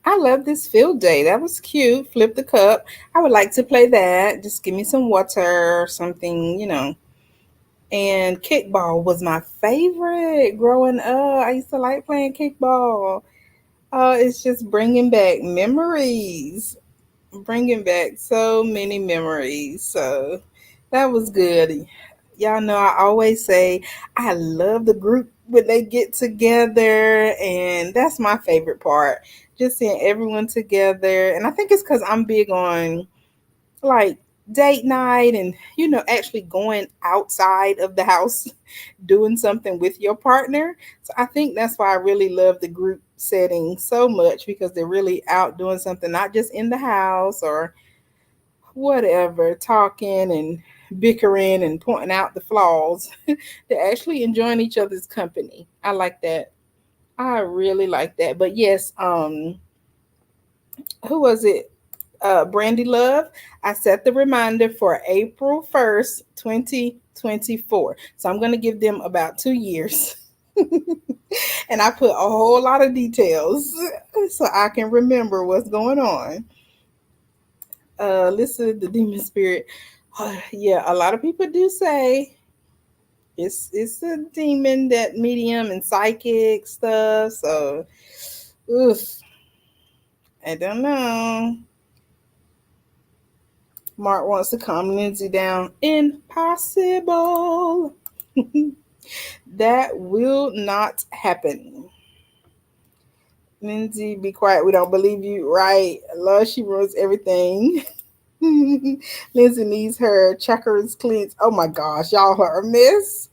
I love this field day. That was cute. Flip the cup. I would like to play that. Just give me some water or something. And kickball was my favorite growing up. I used to like playing kickball. It's just bringing back memories, bringing back so many memories. So that was good. Y'all know I always say I love the group when they get together, and that's my favorite part. Just seeing everyone together. And I think it's because I'm big on like date night and actually going outside of the house doing something with your partner. So I think that's why I really love the group setting so much, because they're really out doing something, not just in the house or whatever, talking and bickering and pointing out the flaws. They're actually enjoying each other's company. I like that. I really like that. But yes, who was it? Brandy Love. I set the reminder for April 1st, 2024. So I'm going to give them about 2 years. And I put a whole lot of details so I can remember what's going on. Listen, the demon spirit. Yeah, a lot of people do say it's a demon, that medium and psychic stuff. So, oof, I don't know. Mark wants to calm Lindsay down. Impossible. That will not happen. Lindsay, be quiet. We don't believe you. Right. Love, she ruins everything. Lindsay needs her checkers cleansed. Oh my gosh, y'all are a mess.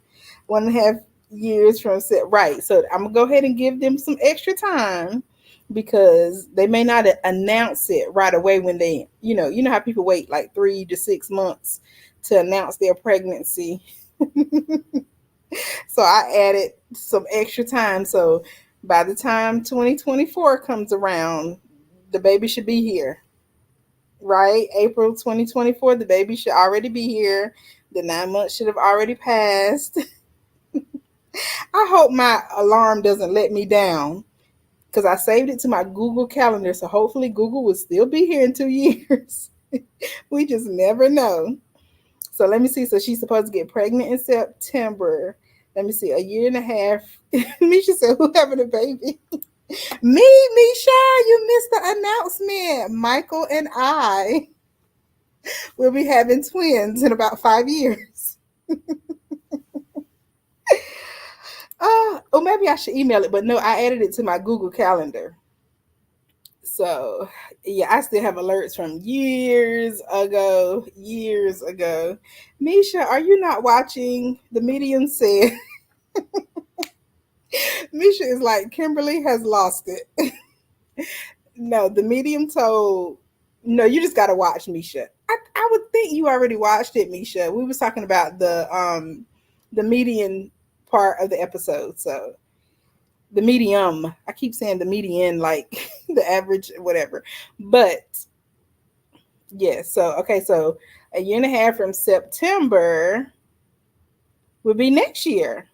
1.5 years from set. Right. So I'm gonna go ahead and give them some extra time, because they may not announce it right away when they, how people wait like 3 to 6 months to announce their pregnancy. So I added some extra time. So by the time 2024 comes around, the baby should be here. Right? April 2024, the baby should already be here. The 9 months should have already passed. I hope my alarm doesn't let me down, because I saved it to my Google Calendar. So hopefully Google will still be here in 2 years. We just never know. So let me see. So she's supposed to get pregnant in September. Let me see, a year and a half. Misha said, "Who having a baby?" Me, Misha. You missed the announcement. Michael and I will be having twins in about 5 years. Oh, maybe I should email it, but no, I added it to my Google Calendar. So, yeah, I still have alerts from years ago. Years ago. Misha, are you not watching? The medium said, Misha is like, Kimberly has lost it. No, the medium told, no, you just got to watch, Misha. I would think you already watched it, Misha. We was talking about the median part of the episode. So the medium, I keep saying the median, like the average, whatever. But yeah, so okay, so a year and a half from September would be next year.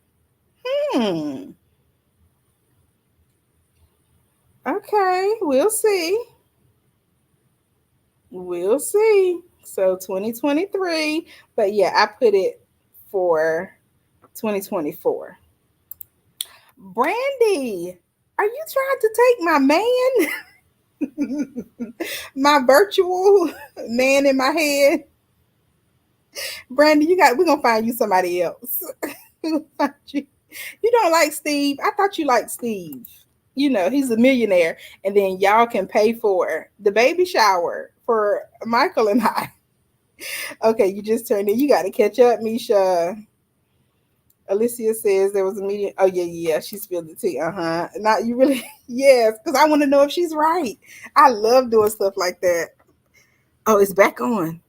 Hmm. Okay, we'll see. We'll see. So 2023, but yeah, I put it for 2024. Brandy, are you trying to take my man? My virtual man in my head? Brandy, we're gonna find you somebody else. We're gonna find you. You don't like Steve? I thought you liked Steve. He's a millionaire, and then y'all can pay for the baby shower for Michael and I. Okay, you just turned in. You got to catch up, Misha. Alicia says there was a meeting. Oh yeah, yeah. She spilled the tea. Not you really. Yes, because I want to know if she's right. I love doing stuff like that. Oh, it's back on.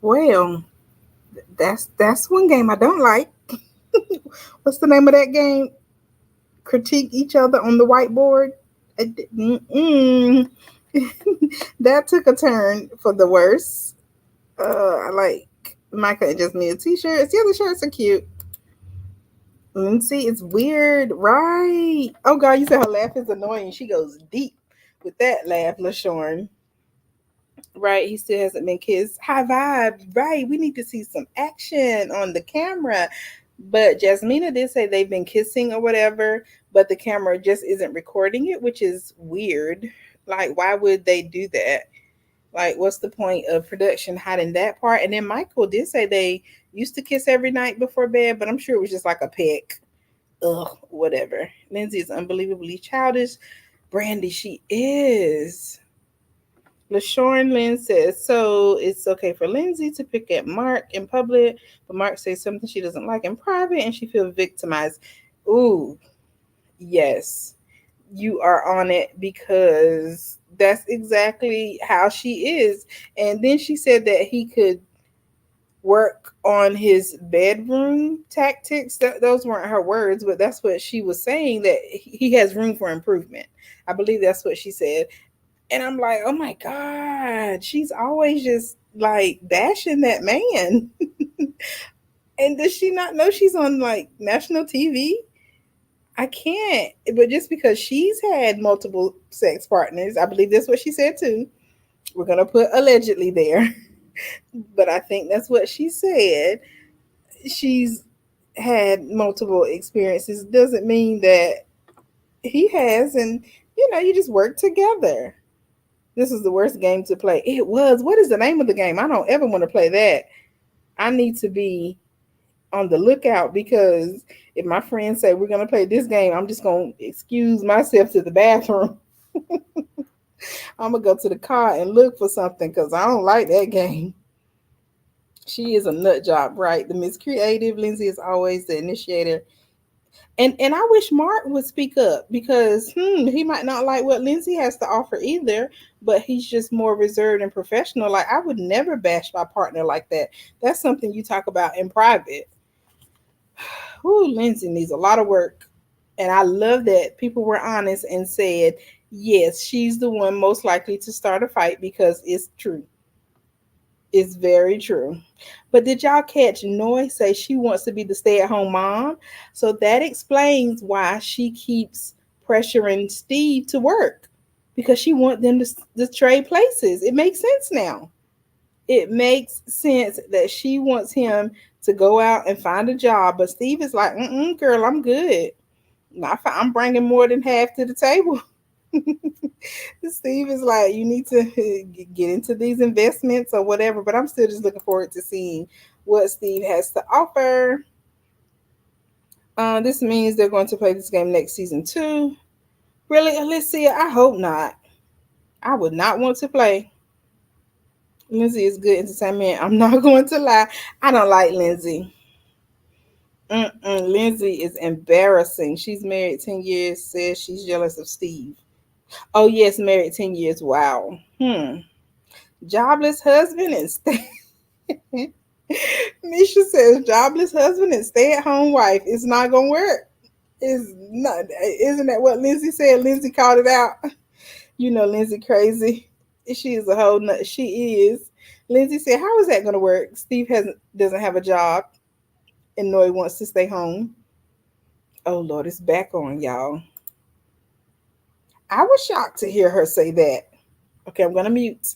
Well, that's one game I don't like. What's the name of that game? Critique each other on the whiteboard. Mm-mm. That took a turn for the worse. I like Micah and just me a t-shirt. The other shirts are cute. Lindsay is weird, right? Oh God, you said her laugh is annoying. She goes deep with that laugh, LaShawn. Right, he still hasn't been kissed. High vibe, right? We need to see some action on the camera. But Jasmina did say they've been kissing or whatever, but the camera just isn't recording it, which is weird. Like, why would they do that? Like, what's the point of production hiding that part? And then Michael did say they used to kiss every night before bed, but I'm sure it was just like a peck. Ugh, whatever. Lindsay is unbelievably childish. Brandy, she is. LaShawn Lynn says, so it's okay for Lindsay to pick at Mark in public, but Mark says something she doesn't like in private and she feels victimized. Ooh, yes, you are on it because that's exactly how she is. And then she said that he could work on his bedroom tactics. Those weren't her words, but that's what she was saying, that he has room for improvement. I believe that's what she said. And I'm like, oh my God, she's always just like bashing that man. And does she not know she's on like national TV? I can't. But just because she's had multiple sex partners, I believe that's what she said too. We're going to put allegedly there. But I think that's what she said. She's had multiple experiences. Doesn't mean that he has. And, you just work together. This is the worst game to play. It was. What is the name of the game? I don't ever want to play that. I need to be on the lookout because if my friends say we're gonna play this game, I'm just gonna excuse myself to the bathroom. I'm gonna go to the car and look for something because I don't like that game. She is a nut job, right? The Miss Creative. Lindsay is always the initiator. And I wish Mark would speak up because he might not like what Lindsay has to offer either, but he's just more reserved and professional. Like, I would never bash my partner like that. That's something you talk about in private. Ooh, Lindsay needs a lot of work. And I love that people were honest and said, yes, she's the one most likely to start a fight because it's true. It's very true. But did y'all catch Noy say she wants to be the stay at home mom? So that explains why she keeps pressuring Steve to work because she wants them to trade places. It makes sense now. It makes sense that she wants him to go out and find a job. But Steve is like, girl, I'm good. I'm bringing more than half to the table. Steve is like, you need to get into these investments or whatever. But I'm still just looking forward to seeing what Steve has to offer. This means they're going to play this game next season too. Really, Alicia? I hope not. I would not want to play. Lindsay is good entertainment. I'm not going to lie. I don't like Lindsay. Lindsay is embarrassing. She's married 10 years, says she's jealous of Steve. Oh, yes, married 10 years. Wow. Jobless husband and stay. Misha says jobless husband and stay at home wife. It's not going to work. It's not. Isn't that what Lindsay said? Lindsay called it out. You know, Lindsay crazy. She is a whole nut. She is. Lindsay said, how is that going to work? Steve doesn't have a job and Noy wants to stay home. Oh, Lord, it's back on, y'all. I was shocked to hear her say that. Okay, I'm going to mute.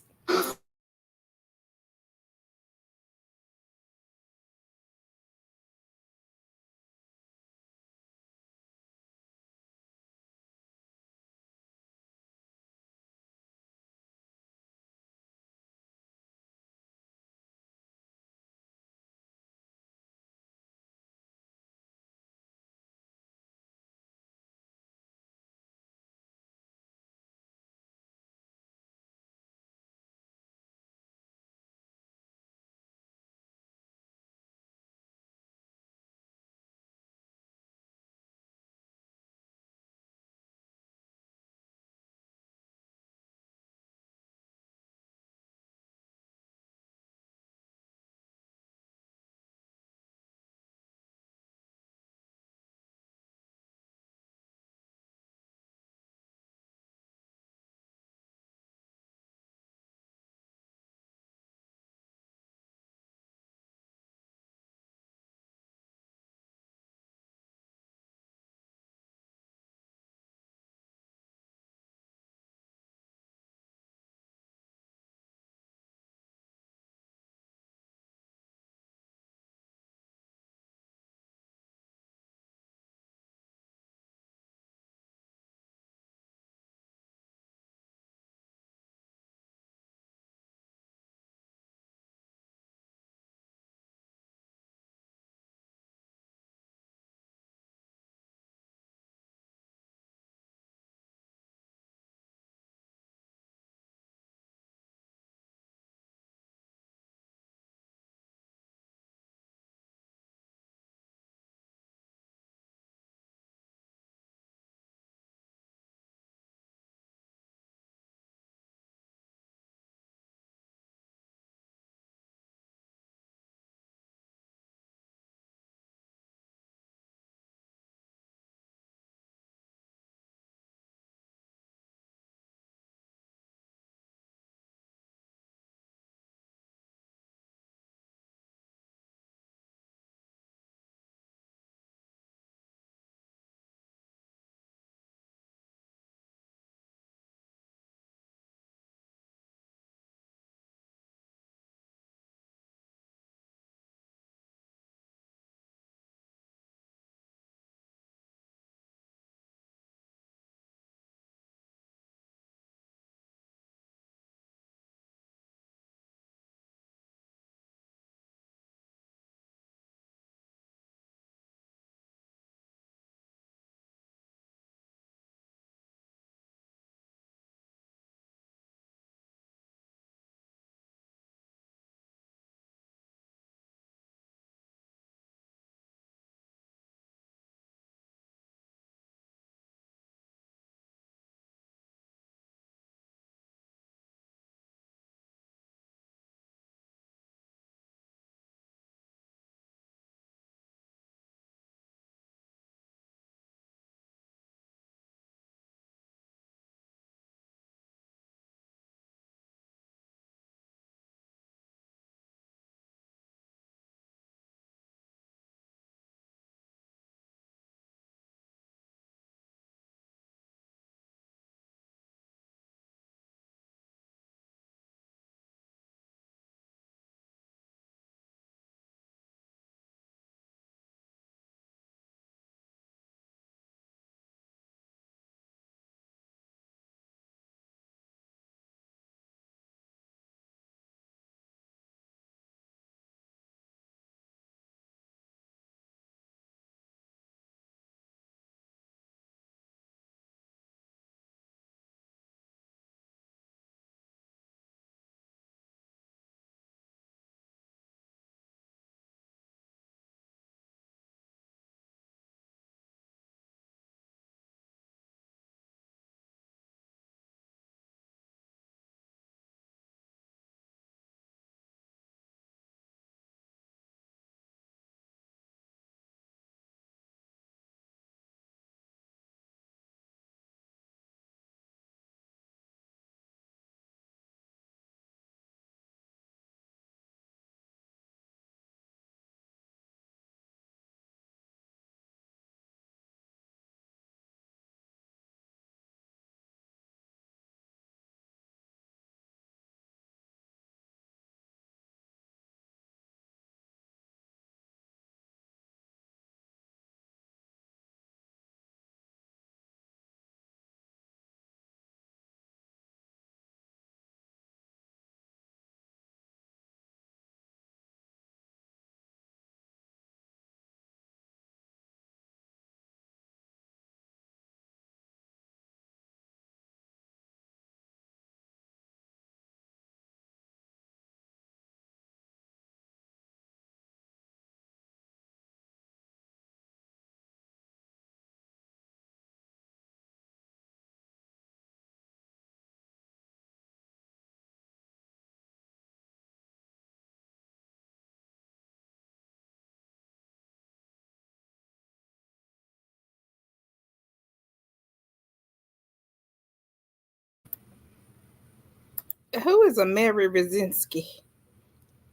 Who is a Mary Rosinski?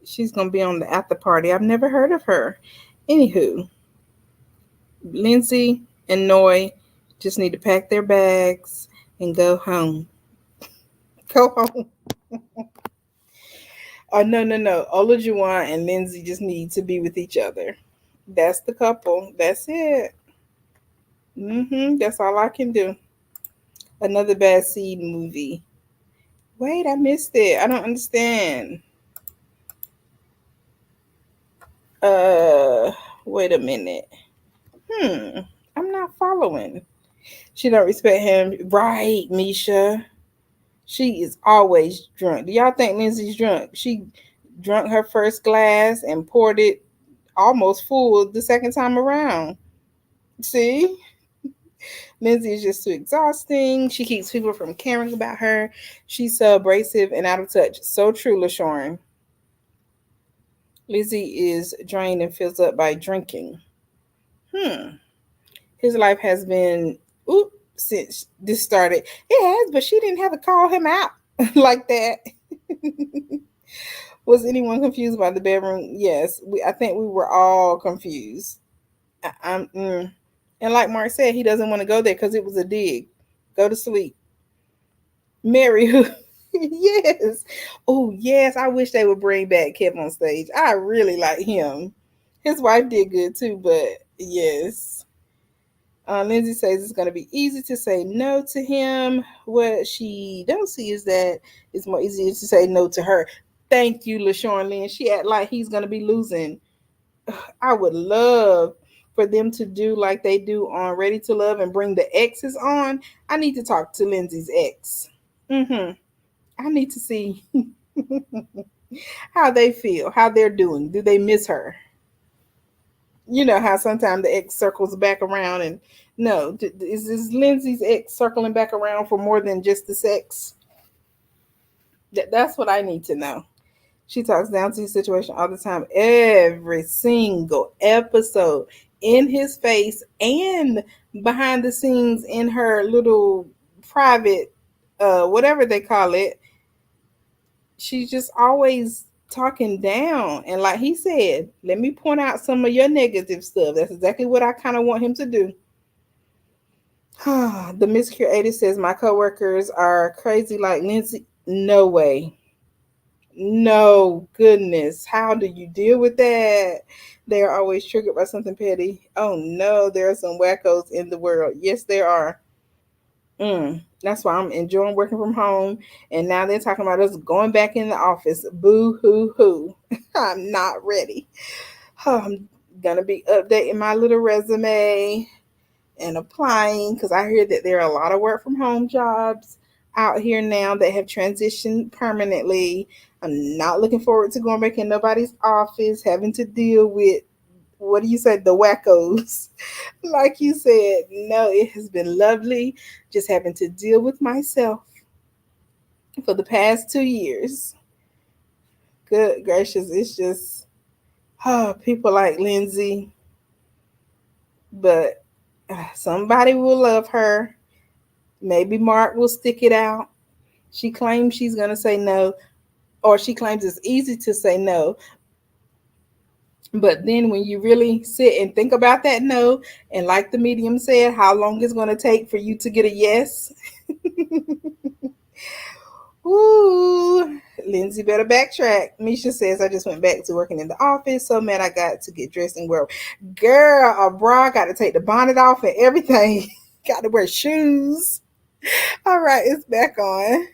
She's gonna be on the after party. I've never heard of her. Anywho, Lindsay and Noy just need to pack their bags and go home. Go home. Oh no, no, no. Olajuwon and Lindsay just need to be with each other. That's the couple. That's it. That's all I can do. Another bad seed movie. Wait, I missed it. I don't understand. Uh, wait a minute. Hmm, I'm not following. She don't respect him, right, Misha? She is always drunk. Do y'all think Lindsay's drunk? She drunk her first glass and poured it almost full the second time around. See, Lindsay is just too exhausting. She keeps people from caring about her. She's so abrasive and out of touch. So true, LaShawn. Lizzie is drained and fills up by drinking. Hmm. His life has been oop since this started. It has, but she didn't have to call him out like that. Was anyone confused by the bedroom? Yes, I think we were all confused. And like Mark said, he doesn't want to go there because it was a dig. Go to sleep. Mary, who? Yes. Oh, yes. I wish they would bring back Kev on stage. I really like him. His wife did good too, but yes. Lindsay says it's going to be easy to say no to him. What she don't see is that it's more easy to say no to her. Thank you, LaShawn Lynn. She act like he's going to be losing. I would love for them to do like they do on Ready to Love and bring the exes on. I need to talk to Lindsay's ex. I need to see how they feel, how they're doing. Do they miss her? You know how sometimes the ex circles back around, and no, is Lindsay's ex circling back around for more than just the sex? That's what I need to know. She talks down to his situation all the time, every single episode, in his face and behind the scenes in her little private, whatever they call it. She's just always talking down. And like he said, let me point out some of your negative stuff. That's exactly what I kind of want him to do. The Miss Creative says my coworkers are crazy like Lindsay. No way. No, goodness. How do you deal with that? They are always triggered by something petty. Oh no, there are some wackos in the world. Yes, there are. That's why I'm enjoying working from home. And now they're talking about us going back in the office. Boo hoo hoo. I'm not ready. I'm gonna be updating my little resume and applying because I hear that there are a lot of work from home jobs out here now that have transitioned permanently. I'm not looking forward to going back in nobody's office, having to deal with what do you say, the wackos. Like you said, no, it has been lovely just having to deal with myself for the past 2 years. Good gracious, it's just people like Lindsay, but somebody will love her. Maybe Mark will stick it out. She claims she's going to say no, or she claims it's easy to say no. But then when you really sit and think about that no, and like the medium said, how long it's going to take for you to get a yes? Ooh, Lindsay better backtrack. Misha says, I just went back to working in the office. So mad I got to get dressed and wear. Girl, a bra, got to take the bonnet off and everything. Got to wear shoes. All right, it's back on.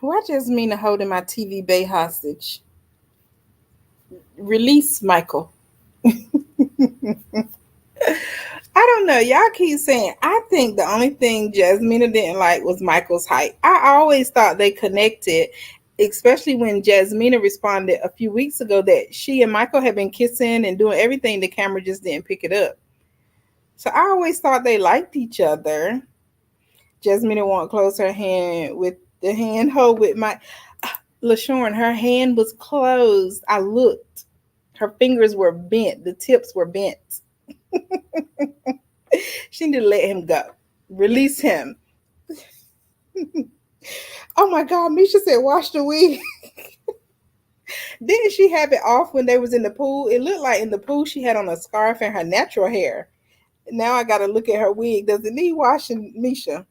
Why Jasmina holding my TV bay hostage? Release Michael. I don't know. Y'all keep saying. I think the only thing Jasmina didn't like was Michael's height. I always thought they connected, especially when Jasmina responded a few weeks ago that she and Michael had been kissing and doing everything. The camera just didn't pick it up. So I always thought they liked each other. Jasmina won't close her hand with the hand hold with my LaShawn. Her hand was closed. I looked. Her fingers were bent. The tips were bent. She need to let him go. Release him. Oh my God, Misha said wash the wig. Didn't she have it off when they was in the pool? It looked like in the pool she had on a scarf and her natural hair. Now I gotta look at her wig. Does it need washing, Misha?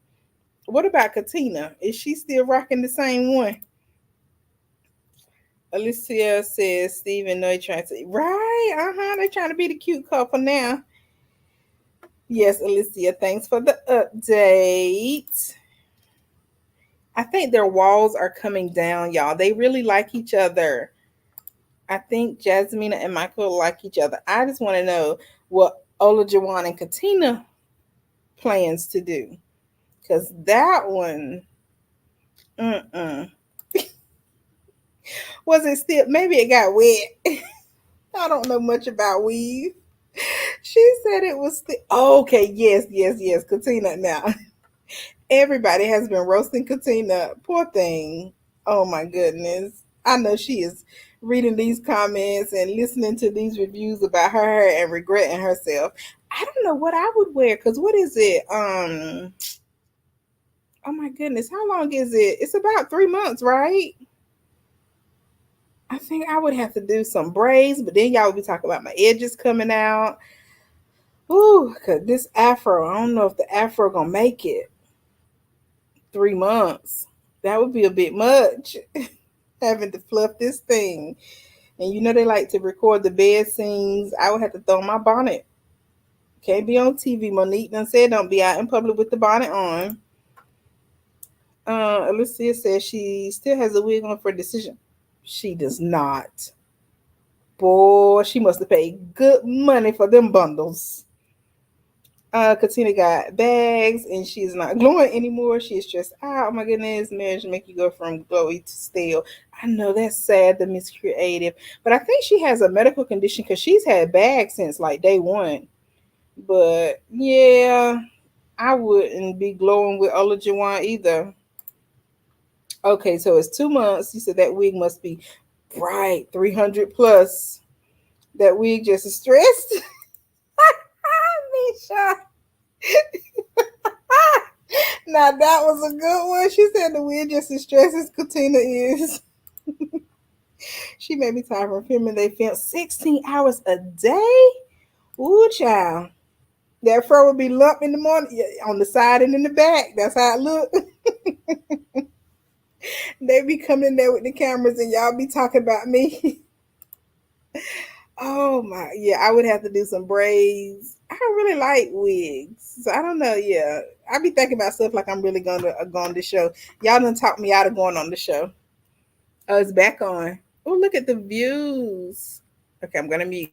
What about Katina? Is she still rocking the same one? Alicia says Steven no trying to right, they're trying to be the cute couple now. Yes, Alicia, thanks for the update. I think their walls are coming down, y'all. They really like each other. I think Jasmina and Michael like each other. I just want to know what Olajuwon and Katina plans to do. Because that one, mm-mm. Was it still, maybe it got wet. I don't know much about weave. She said it was still, oh, okay, yes, Katina now. Everybody has been roasting Katina. Poor thing. Oh my goodness. I know she is reading these comments and listening to these reviews about her and regretting herself. I don't know what I would wear because what is it? Oh my goodness, how long is it? It's about 3 months, right? I think I would have to do some braids, but then y'all would be talking about my edges coming out. Ooh, cause this afro, I don't know if the afro gonna make it. 3 months. That would be a bit much. Having to fluff this thing. And you know they like to record the bed scenes. I would have to throw my bonnet. Can't be on TV. Monique done said don't be out in public with the bonnet on. Alicia says she still has a wig on for decision. She does not. Boy, she must have paid good money for them bundles. Katina got bags and she's not glowing anymore. She's just, oh my goodness, marriage make you go from glowy to stale. I know that's sad, the Miss Creative. But I think she has a medical condition because she's had bags since like day one. But yeah, I wouldn't be glowing with Olajuwon either. Okay, so it's 2 months. You said that wig must be bright, 300 plus. That wig just is stressed. Misha. Now that was a good one. She said the wig just as stressed as Katina is. She made me tired from filming. They filmed 16 hours a day. Ooh, child. That fur would be lump in the morning on the side and in the back. That's how it looked. They be coming in there with the cameras and y'all be talking about me. Oh my, yeah, I would have to do some braids. I don't really like wigs, so I don't know. Yeah, I be thinking about stuff like I'm really gonna go on the show. Y'all done talk me out of going on the show. Oh, it's back on. Oh, look at the views. Okay, I'm gonna mute.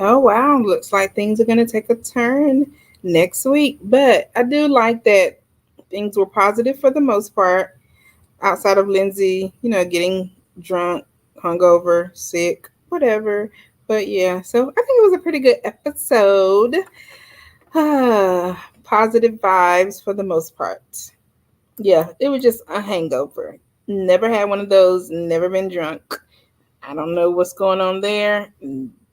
Oh, wow. Looks like things are going to take a turn next week. But I do like that things were positive for the most part, outside of Lindsay, getting drunk, hungover, sick, whatever. But yeah, so I think it was a pretty good episode. Positive vibes for the most part. Yeah, it was just a hangover. Never had one of those, never been drunk. I don't know what's going on there.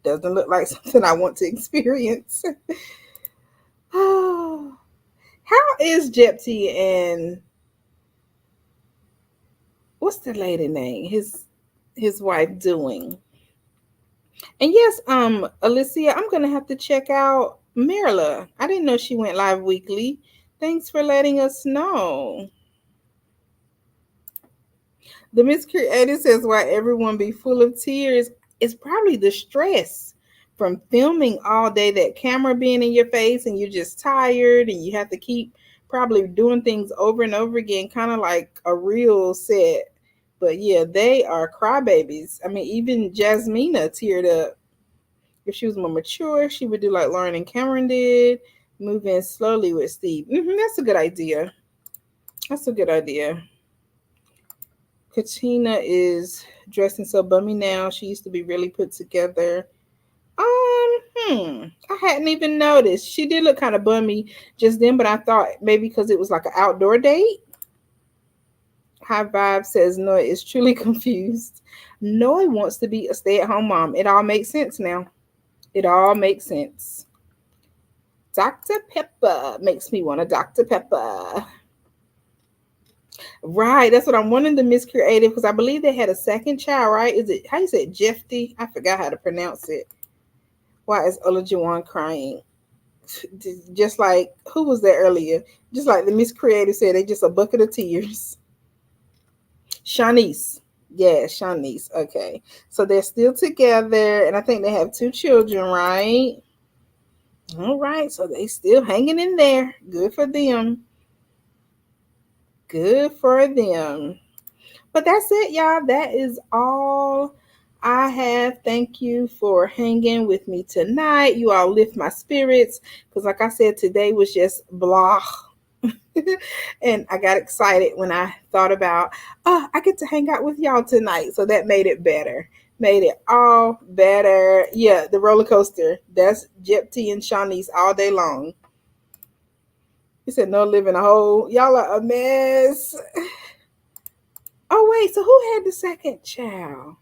Doesn't look like something I want to experience. How is Jepti and what's the lady name? His wife doing? And yes, Alicia, I'm gonna have to check out Mirla. I didn't know she went live weekly. Thanks for letting us know. The Miss Creator says why everyone be full of tears. It's probably the stress from filming all day, that camera being in your face, and you're just tired and you have to keep probably doing things over and over again, kind of like a real set. But yeah, they are crybabies. I mean, even Jasmina teared up. If she was more mature, she would do like Lauren and Cameron did, move in slowly with Steve. That's a good idea. That's a good idea. Katina is dressing so bummy now. She used to be really put together. I hadn't even noticed. She did look kind of bummy just then, but I thought maybe because it was like an outdoor date. High Vibe says Noah is truly confused. Noah wants to be a stay-at-home mom. It all makes sense now. It all makes sense. Dr. Pepper makes me want a Dr. Pepper. Right, that's what I'm wanting to Miss Creative, because I believe they had a second child, right? Is it, how you say it, Jeffy? I forgot how to pronounce it. Why is Olajuwon crying? Just like, who was there earlier? Just like the Miss Creative said, they just a bucket of tears. Shanice. Yeah, Shanice. Okay. So they're still together, and I think they have 2 children, right? All right. So they still hanging in there. Good for them. Good for them. But that's it, y'all. That is all I have. Thank you for hanging with me tonight. You all lift my spirits because, like I said, today was just blah. And I got excited when I thought about, oh, I get to hang out with y'all tonight. So that made it better. Made it all better. Yeah, the roller coaster. That's Jepti and Shawnee's all day long. He said, no living a hole. Y'all are a mess. Oh, wait. So who had the second child?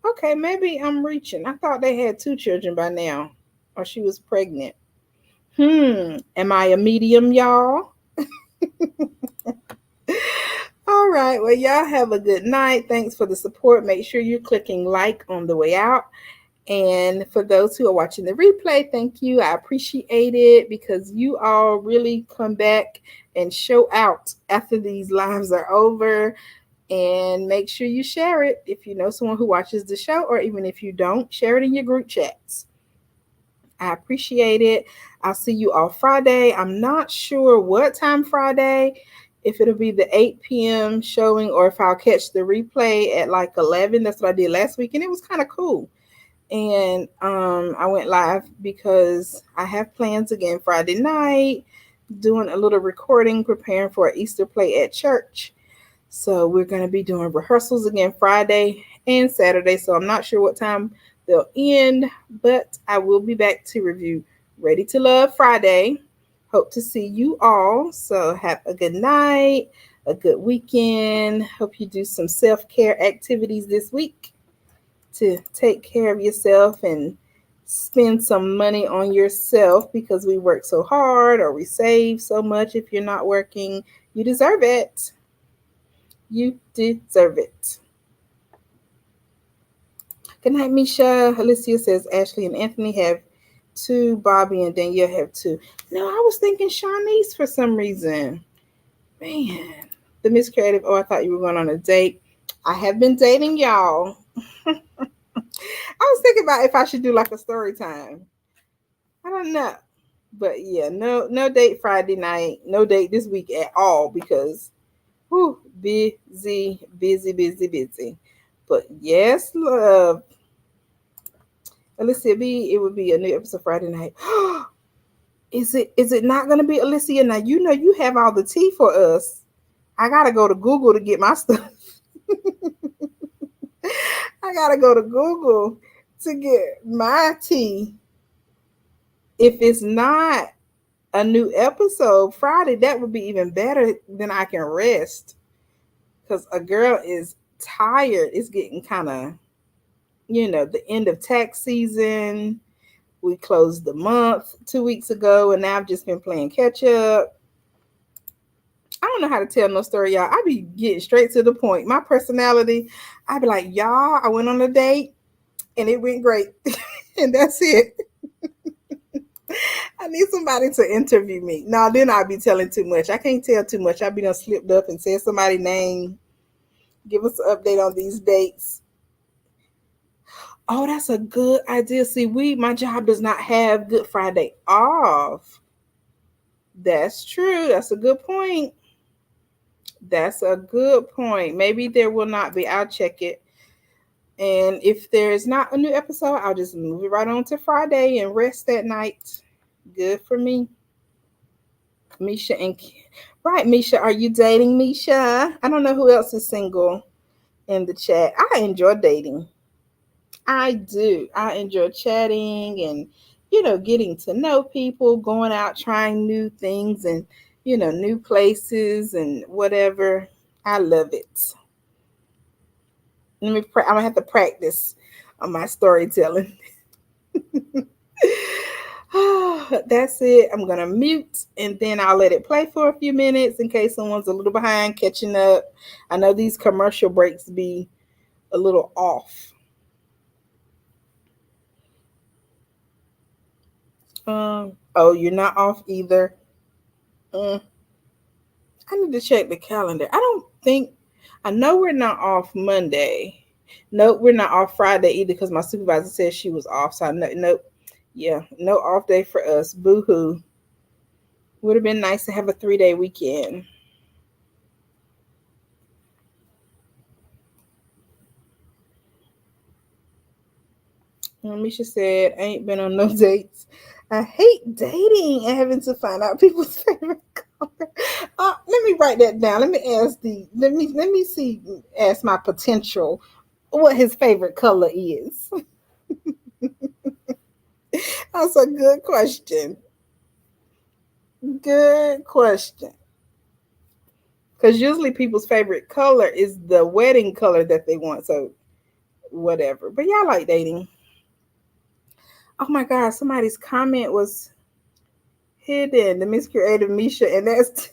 Okay, maybe I'm reaching. I thought they had 2 children by now. Or she was pregnant. Am I a medium, y'all? All right. Well, y'all have a good night. Thanks for the support. Make sure you're clicking like on the way out. And for those who are watching the replay, thank you. I appreciate it because you all really come back and show out after these lives are over. And make sure you share it if you know someone who watches the show, or even if you don't, share it in your group chats. I appreciate it. I'll see you all Friday. I'm not sure what time Friday, if it'll be the 8 p.m. showing or if I'll catch the replay at like 11. That's what I did last week, and it was kind of cool. And I went live because I have plans again Friday night, doing a little recording, preparing for an Easter play at church. So we're going to be doing rehearsals again Friday and Saturday. So I'm not sure what time they'll end, but I will be back to review Ready to Love Friday. Hope to see you all. So have a good night, a good weekend. Hope you do some self-care activities this week to take care of yourself and spend some money on yourself, because we work so hard or we save so much. If you're not working, you deserve it. You deserve it. Good night, Misha. Alicia says Ashley and Anthony have 2. Bobby and Danielle have 2. No, I was thinking Shawnee's for some reason. Man. The Miss Creative. Oh, I thought you were going on a date. I have been dating, y'all. I was thinking about if I should do like a story time. I don't know. But yeah, no date Friday night. No date this week at all because busy. But yes, love. Alicia B, it would be a new episode Friday night. Is it not gonna be Alicia? Now you know you have all the tea for us. I gotta go to Google to get my stuff. I gotta go to Google to get my tea. If it's not a new episode Friday, that would be even better than I can rest. Because a girl is tired. It's getting kind of, the end of tax season. We closed the month 2 weeks ago, and now I've just been playing catch up. I don't know how to tell no story, y'all. I be getting straight to the point. My personality, I be like, y'all, I went on a date and it went great. And that's it. I need somebody to interview me. No, then I'll be telling too much. I can't tell too much. I'll be done slipped up and said somebody's name. Give us an update on these dates. Oh, that's a good idea. See, my job does not have Good Friday off. That's true. That's a good point. That's a good point. Maybe there will not be. I'll check it. And if there's not a new episode, I'll just move it right on to Friday and rest that night. Good for me. Misha and right, Misha, are you dating, Misha? I don't know who else is single in the chat. I enjoy dating. I do. I enjoy chatting and getting to know people, going out trying new things and new places and whatever. I love it. I'm gonna have to practice on my storytelling. That's it. I'm gonna mute and then I'll let it play for a few minutes in case someone's a little behind catching up. I know these commercial breaks be a little off. Oh, you're not off either. I need to check the calendar. I know we're not off Monday. Nope, we're not off Friday either because my supervisor said she was off. So nope. Yeah, no off day for us. Boo hoo. Would have been nice to have a 3-day weekend. Misha said, I ain't been on no dates. I hate dating and having to find out people's favorite color. Let me write that down. Let me ask my potential what his favorite color is. That's a good question. Good question. Because usually people's favorite color is the wedding color that they want. So whatever. But yeah, I like dating. Oh my God, somebody's comment was hidden. The Miss Creative Misha, and that's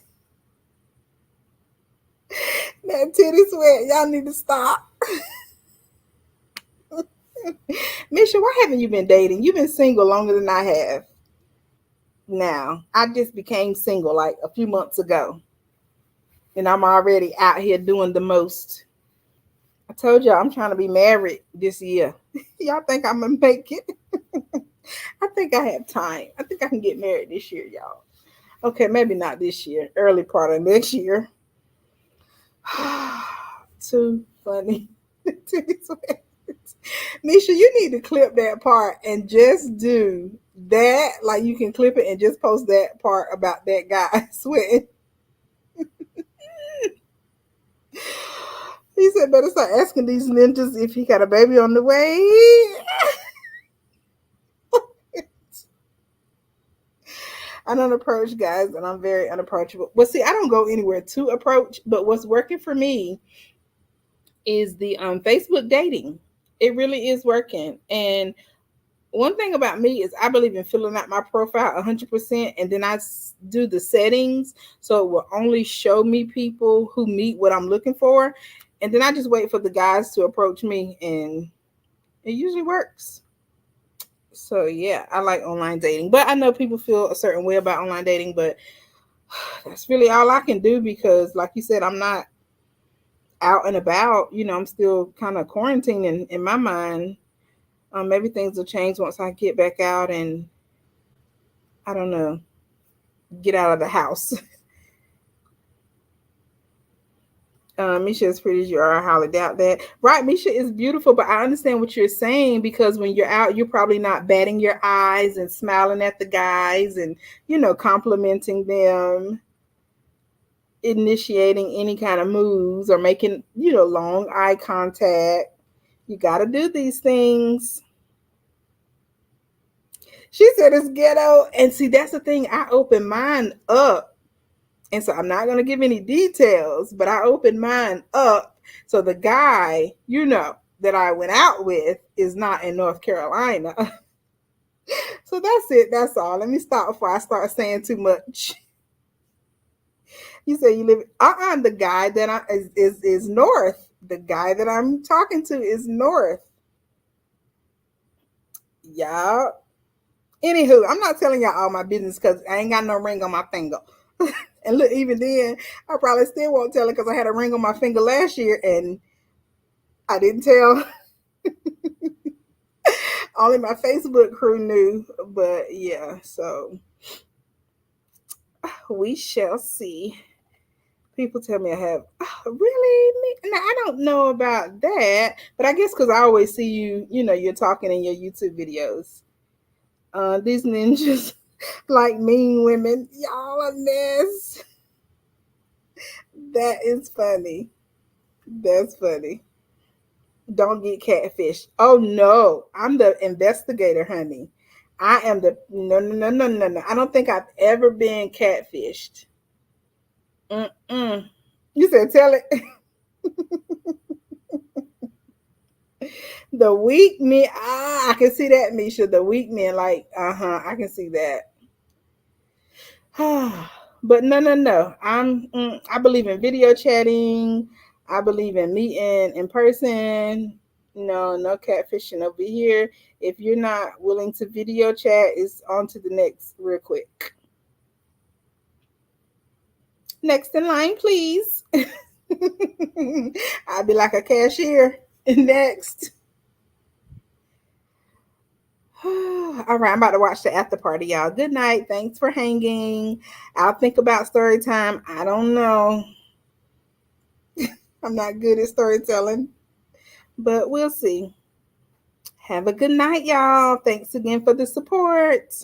that titty sweat. Y'all need to stop. Misha, why haven't you been dating? You've been single longer than I have. Now, I just became single like a few months ago. And I'm already out here doing the most. I told y'all I'm trying to be married this year. Y'all think I'm gonna make it? I think I have time. I think I can get married this year, y'all. Okay, maybe not this year. Early part of next year. Too funny. Misha, you need to clip that part and just do that. Like you can clip it and just post that part about that guy sweating. He said, better start asking these ninjas if he got a baby on the way. I don't approach guys and I'm very unapproachable. Well, see, I don't go anywhere to approach, but what's working for me is the Facebook dating. It really is working. And one thing about me is I believe in filling out my profile 100%, and then I do the settings so it will only show me people who meet what I'm looking for, and then I just wait for the guys to approach me, and it usually works. So yeah, I like online dating, but I know people feel a certain way about online dating, but that's really all I can do because, like you said, I'm not out and about. I'm still kind of quarantining in my mind. Maybe things will change once I get back out and I don't know, get out of the house. Misha is pretty as you are. I highly doubt that. Right, Misha is beautiful, but I understand what you're saying because when you're out, you're probably not batting your eyes and smiling at the guys and, complimenting them, initiating any kind of moves or making, long eye contact. You got to do these things. She said it's ghetto. And see, that's the thing. I open mine up. And so I'm not going to give any details, but I opened mine up. So the guy, that I went out with is not in North Carolina. So that's it. That's all. Let me stop before I start saying too much. You say you live. The guy that is north. The guy that I'm talking to is north. Yeah. Anywho, I'm not telling y'all all my business because I ain't got no ring on my finger. And look, even then, I probably still won't tell it because I had a ring on my finger last year and I didn't tell. Only my Facebook crew knew. But yeah, so we shall see. People tell me I have really. Now I don't know about that, but I guess because I always see you. You're talking in your YouTube videos. These ninjas like mean women. Y'all a mess. That is funny. That's funny. Don't get catfished. Oh no, I'm the investigator, honey. I am the no no no no no no. I don't think I've ever been catfished. Mm-mm. You said tell it. The weak men. I can see that, Misha. The weak men, like, I can see that. But no, no, no. I believe in video chatting. I believe in meeting in person. No, no catfishing over here. If you're not willing to video chat, it's on to the next real quick. Next in line, please. I'll be like a cashier. Next. All right, I'm about to watch the after party, y'all. Good night. Thanks for hanging. I'll think about story time. I don't know. I'm not good at storytelling, but we'll see. Have a good night, y'all. Thanks again for the support.